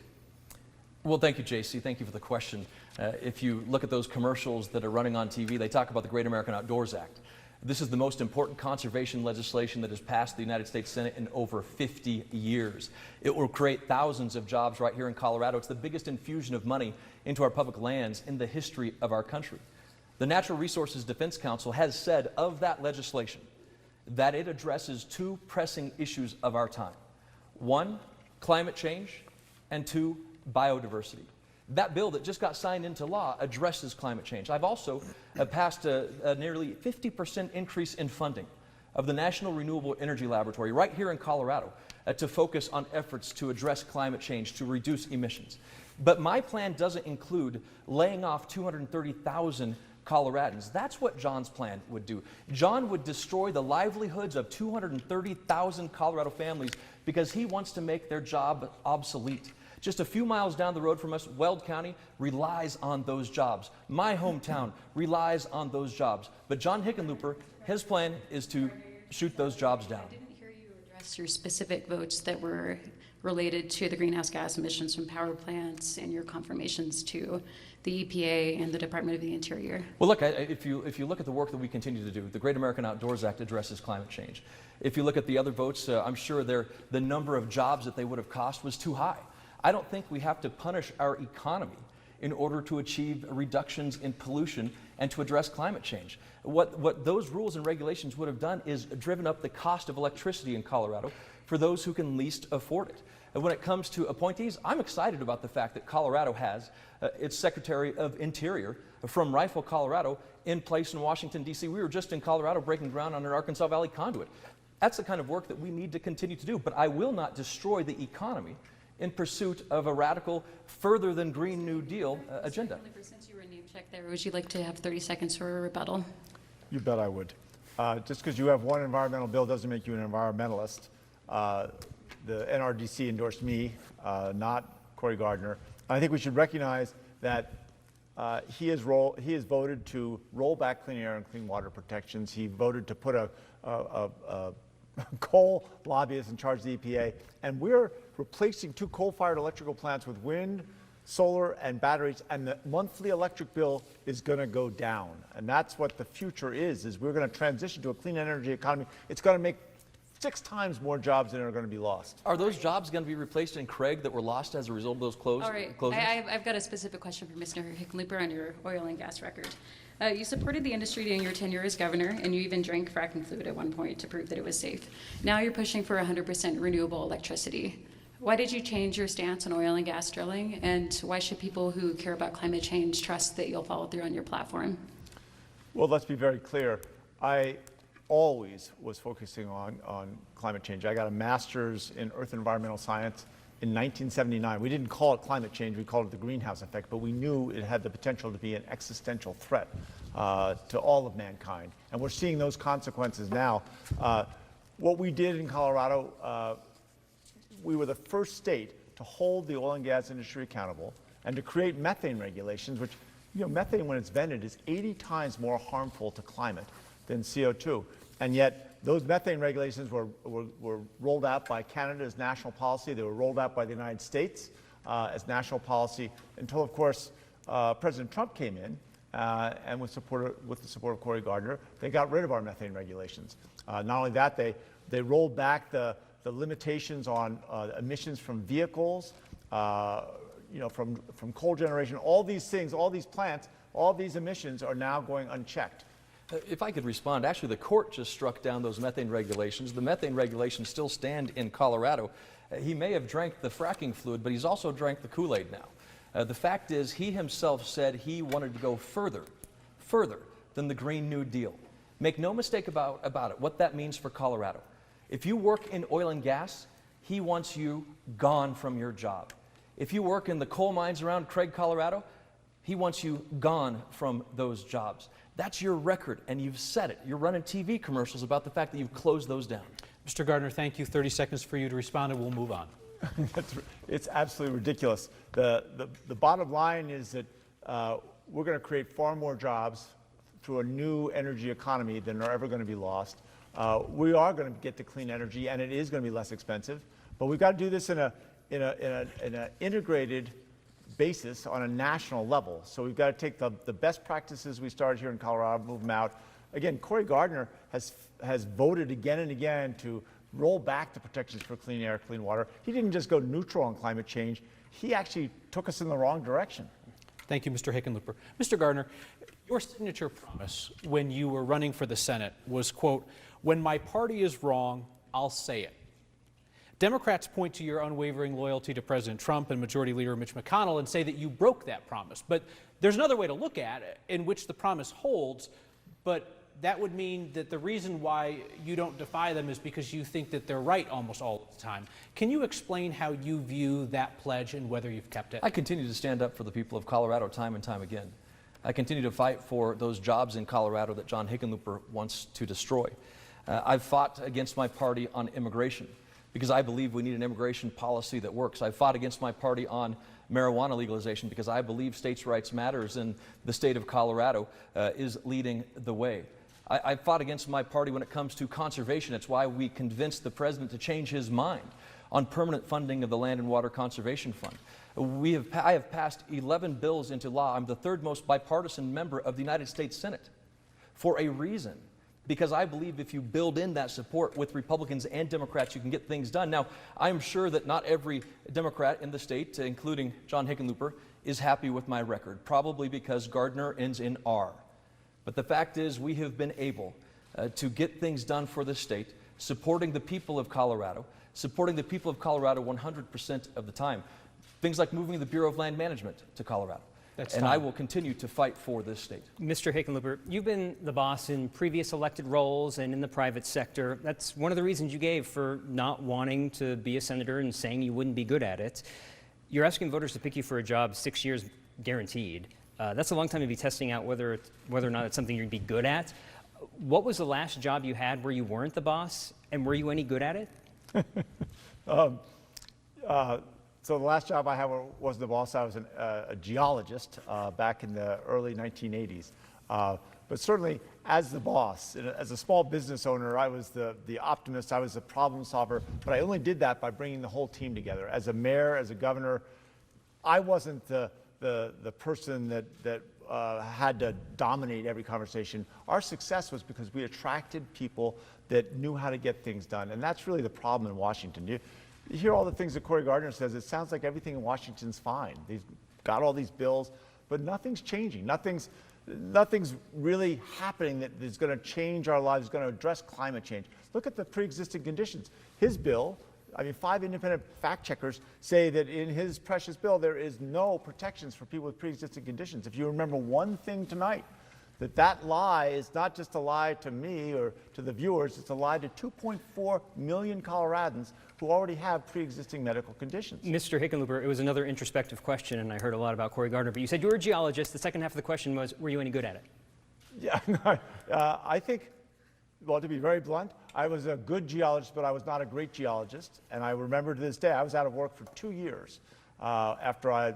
Well, thank you, JC. Thank you for the question. If you look at those commercials that are running on TV, they talk about the Great American Outdoors Act. This is the most important conservation legislation that has passed the United States Senate in over 50 years. It will create thousands of jobs right here in Colorado. It's the biggest infusion of money into our public lands in the history of our country. The Natural Resources Defense Council has said of that legislation that it addresses two pressing issues of our time. One, climate change, and two, biodiversity. That bill that just got signed into law addresses climate change. I've also passed a nearly 50% increase in funding of the National Renewable Energy Laboratory right here in Colorado to focus on efforts to address climate change, to reduce emissions. But my plan doesn't include laying off 230,000 Coloradans. That's what John's plan would do. John would destroy the livelihoods of 230,000 Colorado families because he wants to make their job obsolete. Just a few miles down the road from us, Weld County relies on those jobs. My hometown relies on those jobs. But John Hickenlooper, his plan is to shoot those jobs down. I didn't hear you address your specific votes that were related to the greenhouse gas emissions from power plants and your confirmations to the EPA and the Department of the Interior. Well, look, if you look at the work that we continue to do, the Great American Outdoors Act addresses climate change. If you look at the other votes, I'm sure the number of jobs that they would have cost was too high. I don't think we have to punish our economy in order to achieve reductions in pollution and to address climate change. What those rules and regulations would have done is driven up the cost of electricity in Colorado for those who can least afford it. And when it comes to appointees, I'm excited about the fact that Colorado has its Secretary of Interior from Rifle, Colorado, in place in Washington, D.C. We were just in Colorado breaking ground on an Arkansas Valley conduit. That's the kind of work that we need to continue to do, but I will not destroy the economy in pursuit of a radical, further than Green New Deal agenda. Since you were name checked there, would you like to have 30 seconds for a rebuttal? You bet I would. Just because you have one environmental bill doesn't make you an environmentalist. The NRDC endorsed me, not Cory Gardner. I think we should recognize that he has voted to roll back clean air and clean water protections. He voted to put a coal lobbyist in charge of the EPA, and we're replacing 2 coal-fired electrical plants with wind, solar, and batteries, and the monthly electric bill is going to go down. And that's what the future is we're going to transition to a clean energy economy. It's going to make 6 times more jobs than are going to be lost. Are those jobs going to be replaced in Craig that were lost as a result of those closures? All right, I've got a specific question for Mr. Hickenlooper on your oil and gas record. You supported the industry during your tenure as governor, and you even drank fracking fluid at one point to prove that it was safe. Now you're pushing for 100% renewable electricity. Why did you change your stance on oil and gas drilling, and why should people who care about climate change trust that you'll follow through on your platform? Well, let's be very clear. I always was focusing on climate change. I got a master's in earth and environmental science in 1979. We didn't call it climate change, we called it the greenhouse effect, but we knew it had the potential to be an existential threat to all of mankind. And we're seeing those consequences now. What we did in Colorado, we were the first state to hold the oil and gas industry accountable and to create methane regulations, which, you know, methane when it's vented is 80 times more harmful to climate than CO2. And yet those methane regulations were rolled out by Canada as national policy. They were rolled out by the United States as national policy until, of course, President Trump came in and with the support of Cory Gardner, they got rid of our methane regulations. Not only that, they rolled back the limitations on emissions from vehicles, you know, from coal generation. All these things, all these plants, all these emissions are now going unchecked. If I could respond, actually the court just struck down those methane regulations. The methane regulations still stand in Colorado. He may have drank the fracking fluid, but he's also drank the Kool-Aid now. The fact is, he himself said he wanted to go further than the Green New Deal. Make no mistake about it, what that means for Colorado. If you work in oil and gas, he wants you gone from your job. If you work in the coal mines around Craig, Colorado, he wants you gone from those jobs. That's your record, and you've said it. You're running TV commercials about the fact that you've closed those down. Mr. Gardner, thank you. 30 seconds for you to respond, and we'll move on. It's absolutely ridiculous. The bottom line is that we're going to create far more jobs through a new energy economy than are ever going to be lost. We are going to get to clean energy, and it is going to be less expensive. But we've got to do this in an integrated basis on a national level. So we've got to take the best practices we started here in Colorado, move them out. Again, Cory Gardner has voted again and again to roll back the protections for clean air, clean water. He didn't just go neutral on climate change. He actually took us in the wrong direction. Thank you, Mr. Hickenlooper. Mr. Gardner, your signature promise when you were running for the Senate was, quote, "When my party is wrong, I'll say it." Democrats point to your unwavering loyalty to President Trump and Majority Leader Mitch McConnell and say that you broke that promise. But there's another way to look at it in which the promise holds, but that would mean that the reason why you don't defy them is because you think that they're right almost all the time. Can you explain how you view that pledge and whether you've kept it? I continue to stand up for the people of Colorado time and time again. I continue to fight for those jobs in Colorado that John Hickenlooper wants to destroy. I've fought against my party on immigration because I believe we need an immigration policy that works. I fought against my party on marijuana legalization because I believe states' rights matters and the state of Colorado is leading the way. I fought against my party when it comes to conservation. It's why we convinced the president to change his mind on permanent funding of the Land and Water Conservation Fund. I have passed 11 bills into law. I'm the third most bipartisan member of the United States Senate for a reason, because I believe if you build in that support with Republicans and Democrats, you can get things done. Now, I'm sure that not every Democrat in the state, including John Hickenlooper, is happy with my record, probably because Gardner ends in R. But the fact is, we have been able to get things done for the state, supporting the people of Colorado 100% of the time. Things like moving the Bureau of Land Management to Colorado. I will continue to fight for this state. Mr. Hickenlooper, you've been the boss in previous elected roles and in the private sector. That's one of the reasons you gave for not wanting to be a senator and saying you wouldn't be good at it. You're asking voters to pick you for a job 6 years guaranteed. That's a long time to be testing out whether or not it's something you'd be good at. What was the last job you had where you weren't the boss, and were you any good at it? So the last job I had was the boss. I was a geologist back in the early 1980s. But certainly as the boss, as a small business owner, I was the optimist, I was the problem solver, but I only did that by bringing the whole team together. As a mayor, as a governor, I wasn't the person that had to dominate every conversation. Our success was because we attracted people that knew how to get things done, and that's really the problem in Washington. You hear all the things that Cory Gardner says, it sounds like everything in Washington's fine. They've got all these bills, but nothing's changing. Nothing's really happening that is going to change our lives, is going to address climate change. Look at the pre-existing conditions. His bill, 5 independent fact checkers say that in his precious bill, there is no protections for people with pre-existing conditions. If you remember one thing tonight, that lie is not just a lie to me or to the viewers, it's a lie to 2.4 million Coloradans who already have pre-existing medical conditions. Mr. Hickenlooper, it was another introspective question, and I heard a lot about Cory Gardner, but you said you were a geologist. The second half of the question was, were you any good at it? Yeah, I think, well, to be very blunt, I was a good geologist, but I was not a great geologist. And I remember to this day, I was out of work for 2 years after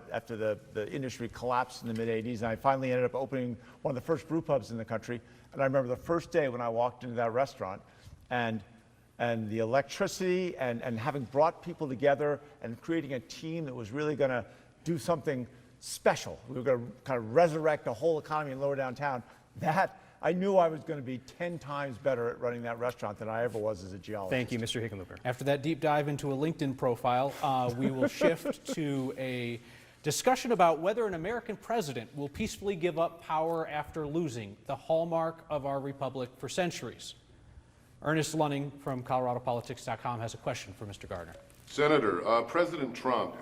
the industry collapsed in the mid-'80s. And I finally ended up opening one of the first brew pubs in the country. And I remember the first day when I walked into that restaurant and the electricity and having brought people together and creating a team that was really going to do something special. We were going to kind of resurrect the whole economy in lower downtown. That, I knew I was going to be 10 times better at running that restaurant than I ever was as a geologist. Thank you, Mr. Hickenlooper. After that deep dive into a LinkedIn profile, we will shift to a discussion about whether an American president will peacefully give up power after losing, the hallmark of our republic for centuries. Ernest Lunning from ColoradoPolitics.com has a question for Mr. Gardner. Senator, President Trump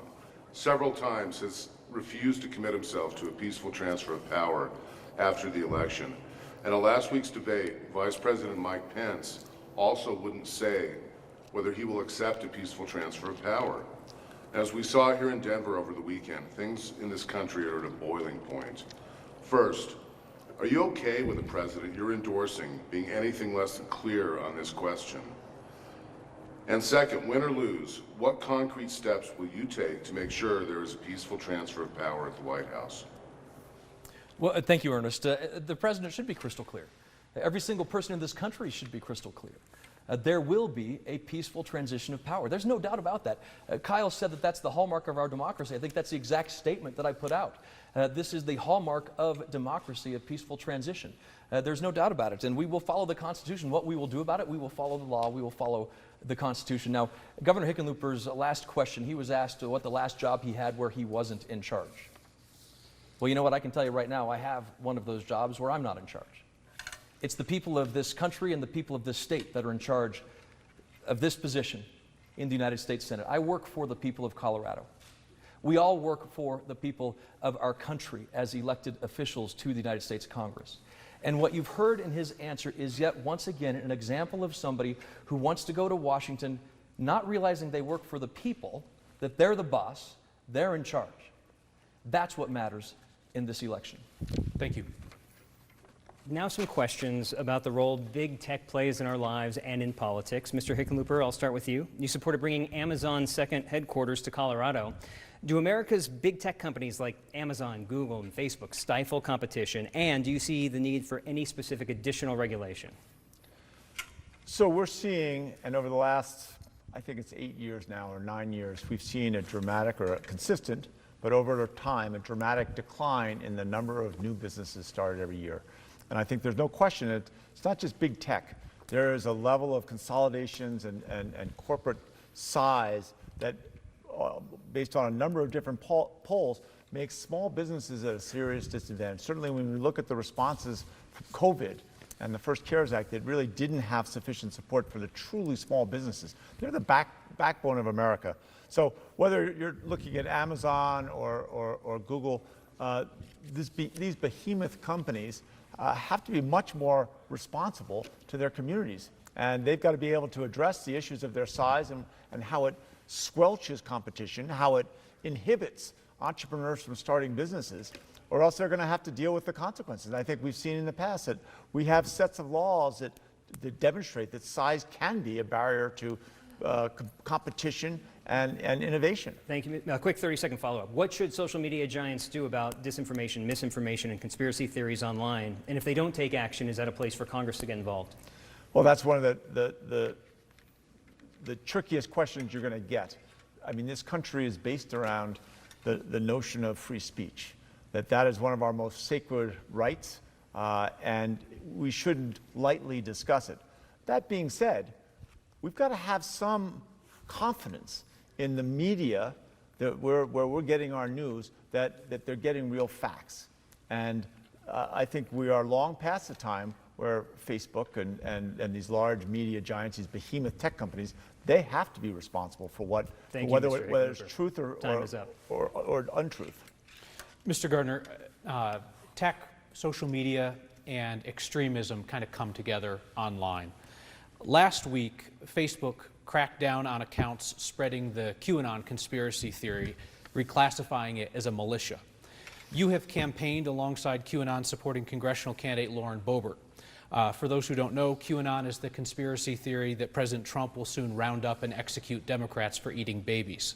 several times has refused to commit himself to a peaceful transfer of power after the election. And at last week's debate, Vice President Mike Pence also wouldn't say whether he will accept a peaceful transfer of power. As we saw here in Denver over the weekend, things in this country are at a boiling point. First, are you okay with the president you're endorsing being anything less than clear on this question? And second, win or lose, what concrete steps will you take to make sure there is a peaceful transfer of power at the White House? Well, thank you, Ernest. The president should be crystal clear. Every single person in this country should be crystal clear. There will be a peaceful transition of power. There's no doubt about that. Kyle said that that's the hallmark of our democracy. I think that's the exact statement that I put out. This is the hallmark of democracy, a peaceful transition. There's no doubt about it. And we will follow the Constitution. What we will do about it, we will follow the law, we will follow the Constitution. Now, Governor Hickenlooper's last question, he was asked what the last job he had where he wasn't in charge. Well, you know what, I can tell you right now, I have one of those jobs where I'm not in charge. It's the people of this country and the people of this state that are in charge of this position in the United States Senate. I work for the people of Colorado. We all work for the people of our country as elected officials to the United States Congress. And what you've heard in his answer is yet once again an example of somebody who wants to go to Washington not realizing they work for the people, that they're the boss, they're in charge. That's what matters in this election. Thank you. Now some questions about the role big tech plays in our lives and in politics. Mr. Hickenlooper, I'll start with you. You supported bringing Amazon's second headquarters to Colorado. Do America's big tech companies like Amazon, Google, and Facebook stifle competition? And do you see the need for any specific additional regulation? So we're seeing, and over the last, I think it's 8 years now or 9 years, we've seen a dramatic or a consistent, but over time, a dramatic decline in the number of new businesses started every year. And I think there's no question that it's not just big tech. There is a level of consolidations and corporate size that, based on a number of different polls, makes small businesses at a serious disadvantage. Certainly when we look at the responses from COVID and the first CARES Act, it really didn't have sufficient support for the truly small businesses. They're the backbone of America. So whether you're looking at Amazon or Google, these behemoth companies have to be much more responsible to their communities. And they've got to be able to address the issues of their size and how it squelches competition, how it inhibits entrepreneurs from starting businesses, or else they're going to have to deal with the consequences. I think we've seen in the past that we have sets of laws that demonstrate that size can be a barrier to competition and innovation. Thank you. A quick 30-second follow-up. What should social media giants do about disinformation, misinformation, and conspiracy theories online? And if they don't take action, is that a place for Congress to get involved? Well, that's one of the trickiest questions you're going to get. I mean, this country is based around the notion of free speech, that is one of our most sacred rights, and we shouldn't lightly discuss it. That being said, we've got to have some confidence in the media that where we're getting our news, that they're getting real facts. And I think we are long past the time where Facebook and these large media giants, these behemoth tech companies, they have to be responsible for whether it's truth or untruth. Mr. Gardner, tech, social media, and extremism kind of come together online. Last week, Facebook cracked down on accounts spreading the QAnon conspiracy theory, reclassifying it as a militia. You have campaigned alongside QAnon supporting congressional candidate Lauren Boebert. For those who don't know, QAnon is the conspiracy theory that President Trump will soon round up and execute Democrats for eating babies.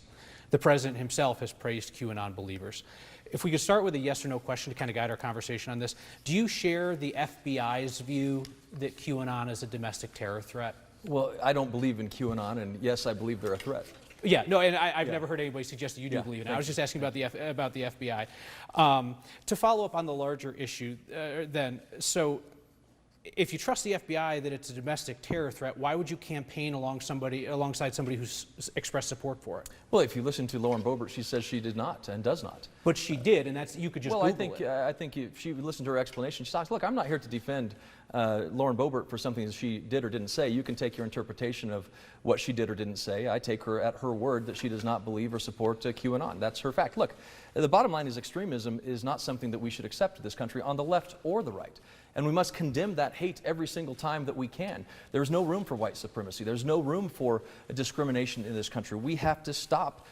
The president himself has praised QAnon believers. If we could start with a yes or no question to kind of guide our conversation on this, do you share the FBI's view that QAnon is a domestic terror threat? Well, I don't believe in QAnon, and yes, I believe they're a threat. Yeah, no, and I've never heard anybody suggest that you do believe in it. I was just asking about the FBI. To follow up on the larger issue, then, so if you trust the FBI that it's a domestic terror threat, why would you campaign alongside somebody who's expressed support for it? Well, if you listen to Lauren Boebert, she says she did not and does not. But she did, and that's, you could just Google it. I think if she would listen to her explanation, she talks, look, I'm not here to defend Lauren Boebert for something that she did or didn't say. You can take your interpretation of what she did or didn't say. I take her at her word that she does not believe or support QAnon. That's her fact. Look, the bottom line is extremism is not something that we should accept in this country on the left or the right. And we must condemn that hate every single time that we can. There's no room for white supremacy. There's no room for discrimination in this country. We have to stop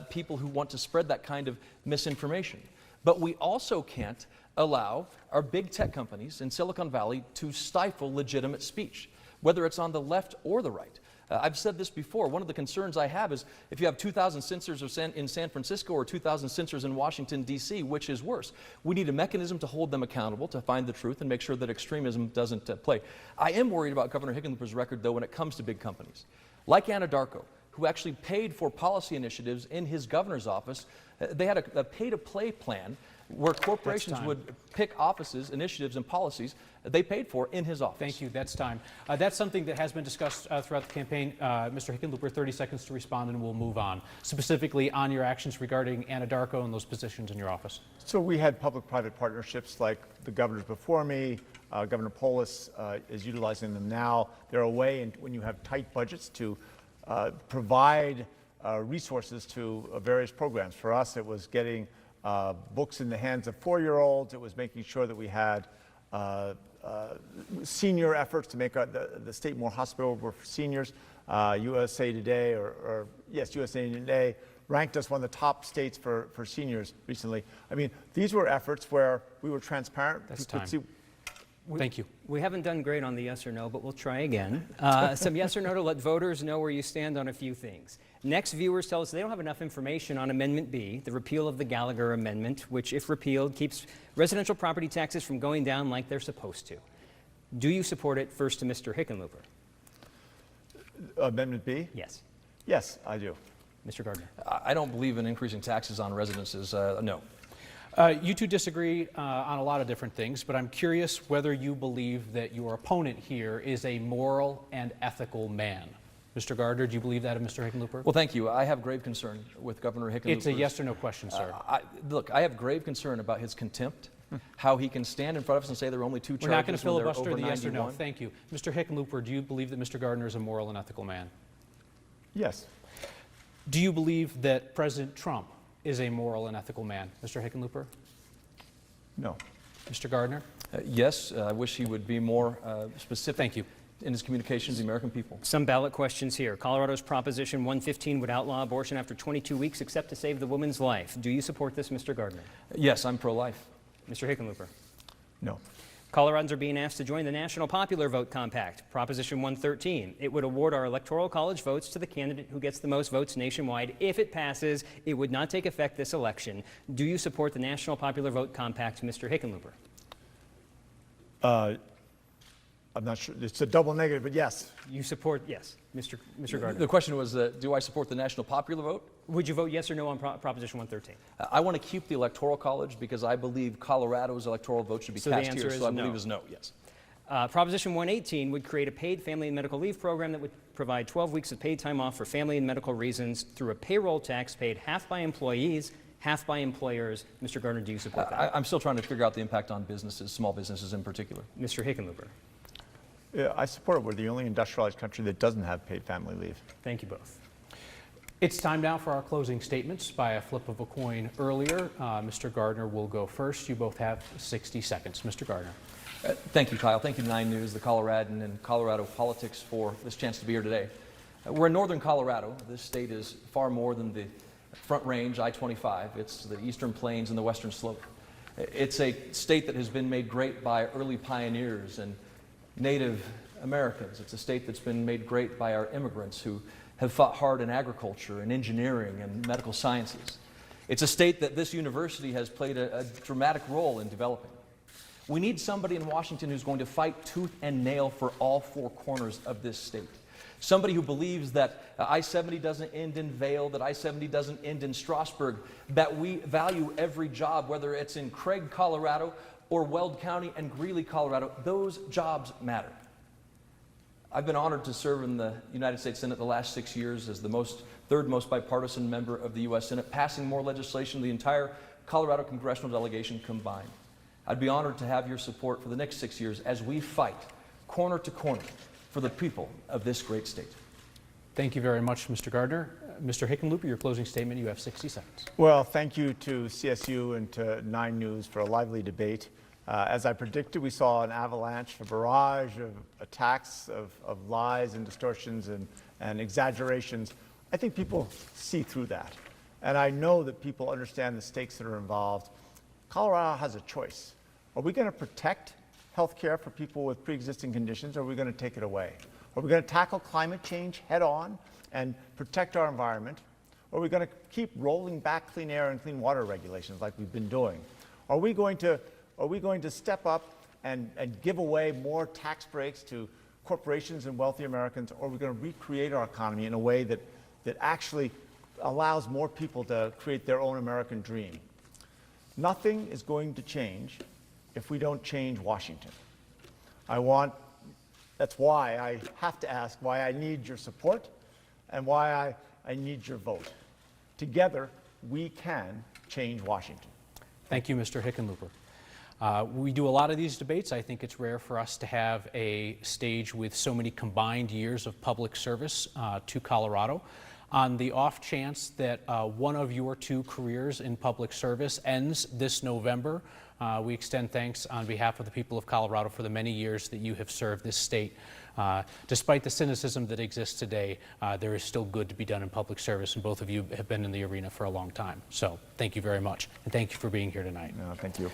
people who want to spread that kind of misinformation. But we also can't allow our big tech companies in Silicon Valley to stifle legitimate speech, whether it's on the left or the right. I've said this before. One of the concerns I have is if you have 2,000 censors in San Francisco or 2,000 censors in Washington, D.C., which is worse? We need a mechanism to hold them accountable, to find the truth and make sure that extremism doesn't play. I am worried about Governor Hickenlooper's record, though, when it comes to big companies. Like Anadarko, who actually paid for policy initiatives in his governor's office. They had a pay-to-play plan where corporations would pick offices, initiatives, and policies they paid for in his office. Thank you. That's time. That's something that has been discussed throughout the campaign. Mr. Hickenlooper, 30 seconds to respond, and we'll move on. Specifically on your actions regarding Anadarko and those positions in your office. So we had public-private partnerships like the governors before me. Governor Polis is utilizing them now. They're a way, when you have tight budgets, to provide resources to various programs. For us, it was getting books in the hands of 4-year-olds. It was making sure that we had senior efforts to make the state more hospitable for seniors. USA Today, USA Today ranked us one of the top states for seniors recently. I mean, these were efforts where we were transparent. That's time. Thank you. We haven't done great on the yes or no, but we'll try again. Some yes or no to let voters know where you stand on a few things. Next, viewers tell us they don't have enough information on Amendment B, the repeal of the Gallagher Amendment, which, if repealed, keeps residential property taxes from going down like they're supposed to. Do you support it? First to Mr. Hickenlooper. Amendment B? Yes. Yes, I do. Mr. Gardner. I don't believe in increasing taxes on residences, no. You two disagree on a lot of different things, but I'm curious whether you believe that your opponent here is a moral and ethical man. Mr. Gardner, do you believe that of Mr. Hickenlooper? Well, thank you. I have grave concern with Governor Hickenlooper. It's a yes or no question, sir. Look, I have grave concern about his contempt, how he can stand in front of us and say there are only 2 charges. We're not going to when filibuster there are the over yes or no. 91. Thank you. Mr. Hickenlooper, do you believe that Mr. Gardner is a moral and ethical man? Yes. Do you believe that President Trump is a moral and ethical man? Mr. Hickenlooper? No. Mr. Gardner? Yes, I wish he would be more specific. Thank you. In his communications to the American people. Some ballot questions here. Colorado's Proposition 115 would outlaw abortion after 22 weeks except to save the woman's life. Do you support this, Mr. Gardner? Yes, I'm pro-life. Mr. Hickenlooper? No. Coloradans are being asked to join the National Popular Vote Compact, Proposition 113. It would award our Electoral College votes to the candidate who gets the most votes nationwide. If it passes, it would not take effect this election. Do you support the National Popular Vote Compact, Mr. Hickenlooper? I'm not sure. It's a double negative, but yes. You support, yes. Mr. Gardner. The question was, do I support the national popular vote? Would you vote yes or no on Proposition 113? I want to keep the Electoral College because I believe Colorado's electoral vote should be cast here, so I believe is no, yes. Proposition 118 would create a paid family and medical leave program that would provide 12 weeks of paid time off for family and medical reasons through a payroll tax paid half by employees, half by employers. Mr. Gardner, do you support that? I'm still trying to figure out the impact on businesses, small businesses in particular. Mr. Hickenlooper? Yeah, I support it. We're the only industrialized country that doesn't have paid family leave. Thank you both. It's time now for our closing statements. By a flip of a coin earlier, Mr. Gardner will go first. You both have 60 seconds. Mr. Gardner. Thank you, Kyle. Thank you to 9 News, the Coloradan, and Colorado Politics for this chance to be here today. We're in northern Colorado. This state is far more than the Front Range, I-25. It's the eastern plains and the western slope. It's a state that has been made great by early pioneers and Native Americans. It's a state that's been made great by our immigrants who have fought hard in agriculture and engineering and medical sciences. It's a state that this university has played a dramatic role in developing. We need somebody in Washington who's going to fight tooth and nail for all 4 corners of this state. Somebody who believes that I-70 doesn't end in Vail, that I-70 doesn't end in Strasburg, that we value every job, whether it's in Craig, Colorado, or Weld County and Greeley, Colorado. Those jobs matter. I've been honored to serve in the United States Senate the last 6 years as the third most bipartisan member of the U.S. Senate, passing more legislation than the entire Colorado congressional delegation combined. I'd be honored to have your support for the next 6 years as we fight corner to corner for the people of this great state. Thank you very much, Mr. Gardner. Mr. Hickenlooper, your closing statement. You have 60 seconds. Well, thank you to CSU and to 9 News for a lively debate. As I predicted, we saw an avalanche, a barrage of attacks, of lies and distortions and exaggerations. I think people see through that. And I know that people understand the stakes that are involved. Colorado has a choice. Are we going to protect health care for people with pre-existing conditions, or are we going to take it away? Are we going to tackle climate change head on and protect our environment? Or are we going to keep rolling back clean air and clean water regulations like we've been doing? Are we going to step up and give away more tax breaks to corporations and wealthy Americans, or are we going to recreate our economy in a way that actually allows more people to create their own American dream? Nothing is going to change if we don't change Washington. That's why I have to ask why I need your support and why I need your vote. Together, we can change Washington. Thank you, Mr. Hickenlooper. We do a lot of these debates. I think it's rare for us to have a stage with so many combined years of public service to Colorado. On the off chance that one of your 2 careers in public service ends this November, we extend thanks on behalf of the people of Colorado for the many years that you have served this state. Despite the cynicism that exists today, there is still good to be done in public service, and both of you have been in the arena for a long time. So thank you very much, and thank you for being here tonight. No, thank you.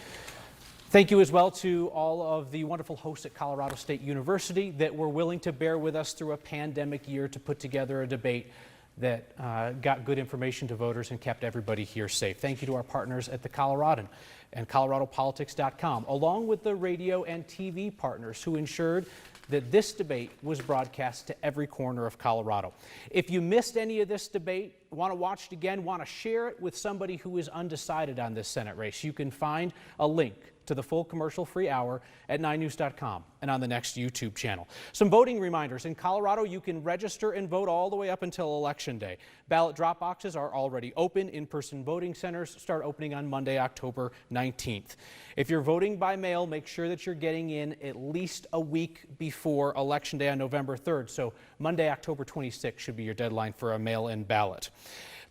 Thank you as well to all of the wonderful hosts at Colorado State University that were willing to bear with us through a pandemic year to put together a debate that got good information to voters and kept everybody here safe. Thank you to our partners at the Coloradan and coloradopolitics.com, along with the radio and TV partners who ensured that this debate was broadcast to every corner of Colorado. If you missed any of this debate, want to watch it again, want to share it with somebody who is undecided on this Senate race, you can find a link to the full commercial-free hour at 9news.com and on the next YouTube channel. Some voting reminders. In Colorado, you can register and vote all the way up until Election Day. Ballot drop boxes are already open. In-person voting centers start opening on Monday, October 19th. If you're voting by mail, make sure that you're getting in at least a week before Election Day on November 3rd. So Monday, October 26th should be your deadline for a mail-in ballot.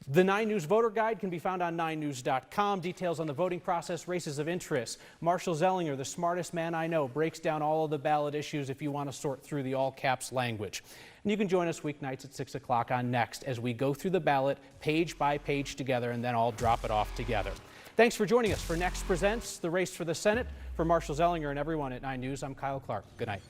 The 9 News Voter Guide can be found on 9news.com. Details on the voting process, races of interest. Marshall Zellinger, the smartest man I know, breaks down all of the ballot issues if you want to sort through the all-caps language. And you can join us weeknights at 6 o'clock on Next as we go through the ballot page by page together and then all drop it off together. Thanks for joining us for Next Presents, the race for the Senate. For Marshall Zellinger and everyone at 9 News, I'm Kyle Clark. Good night.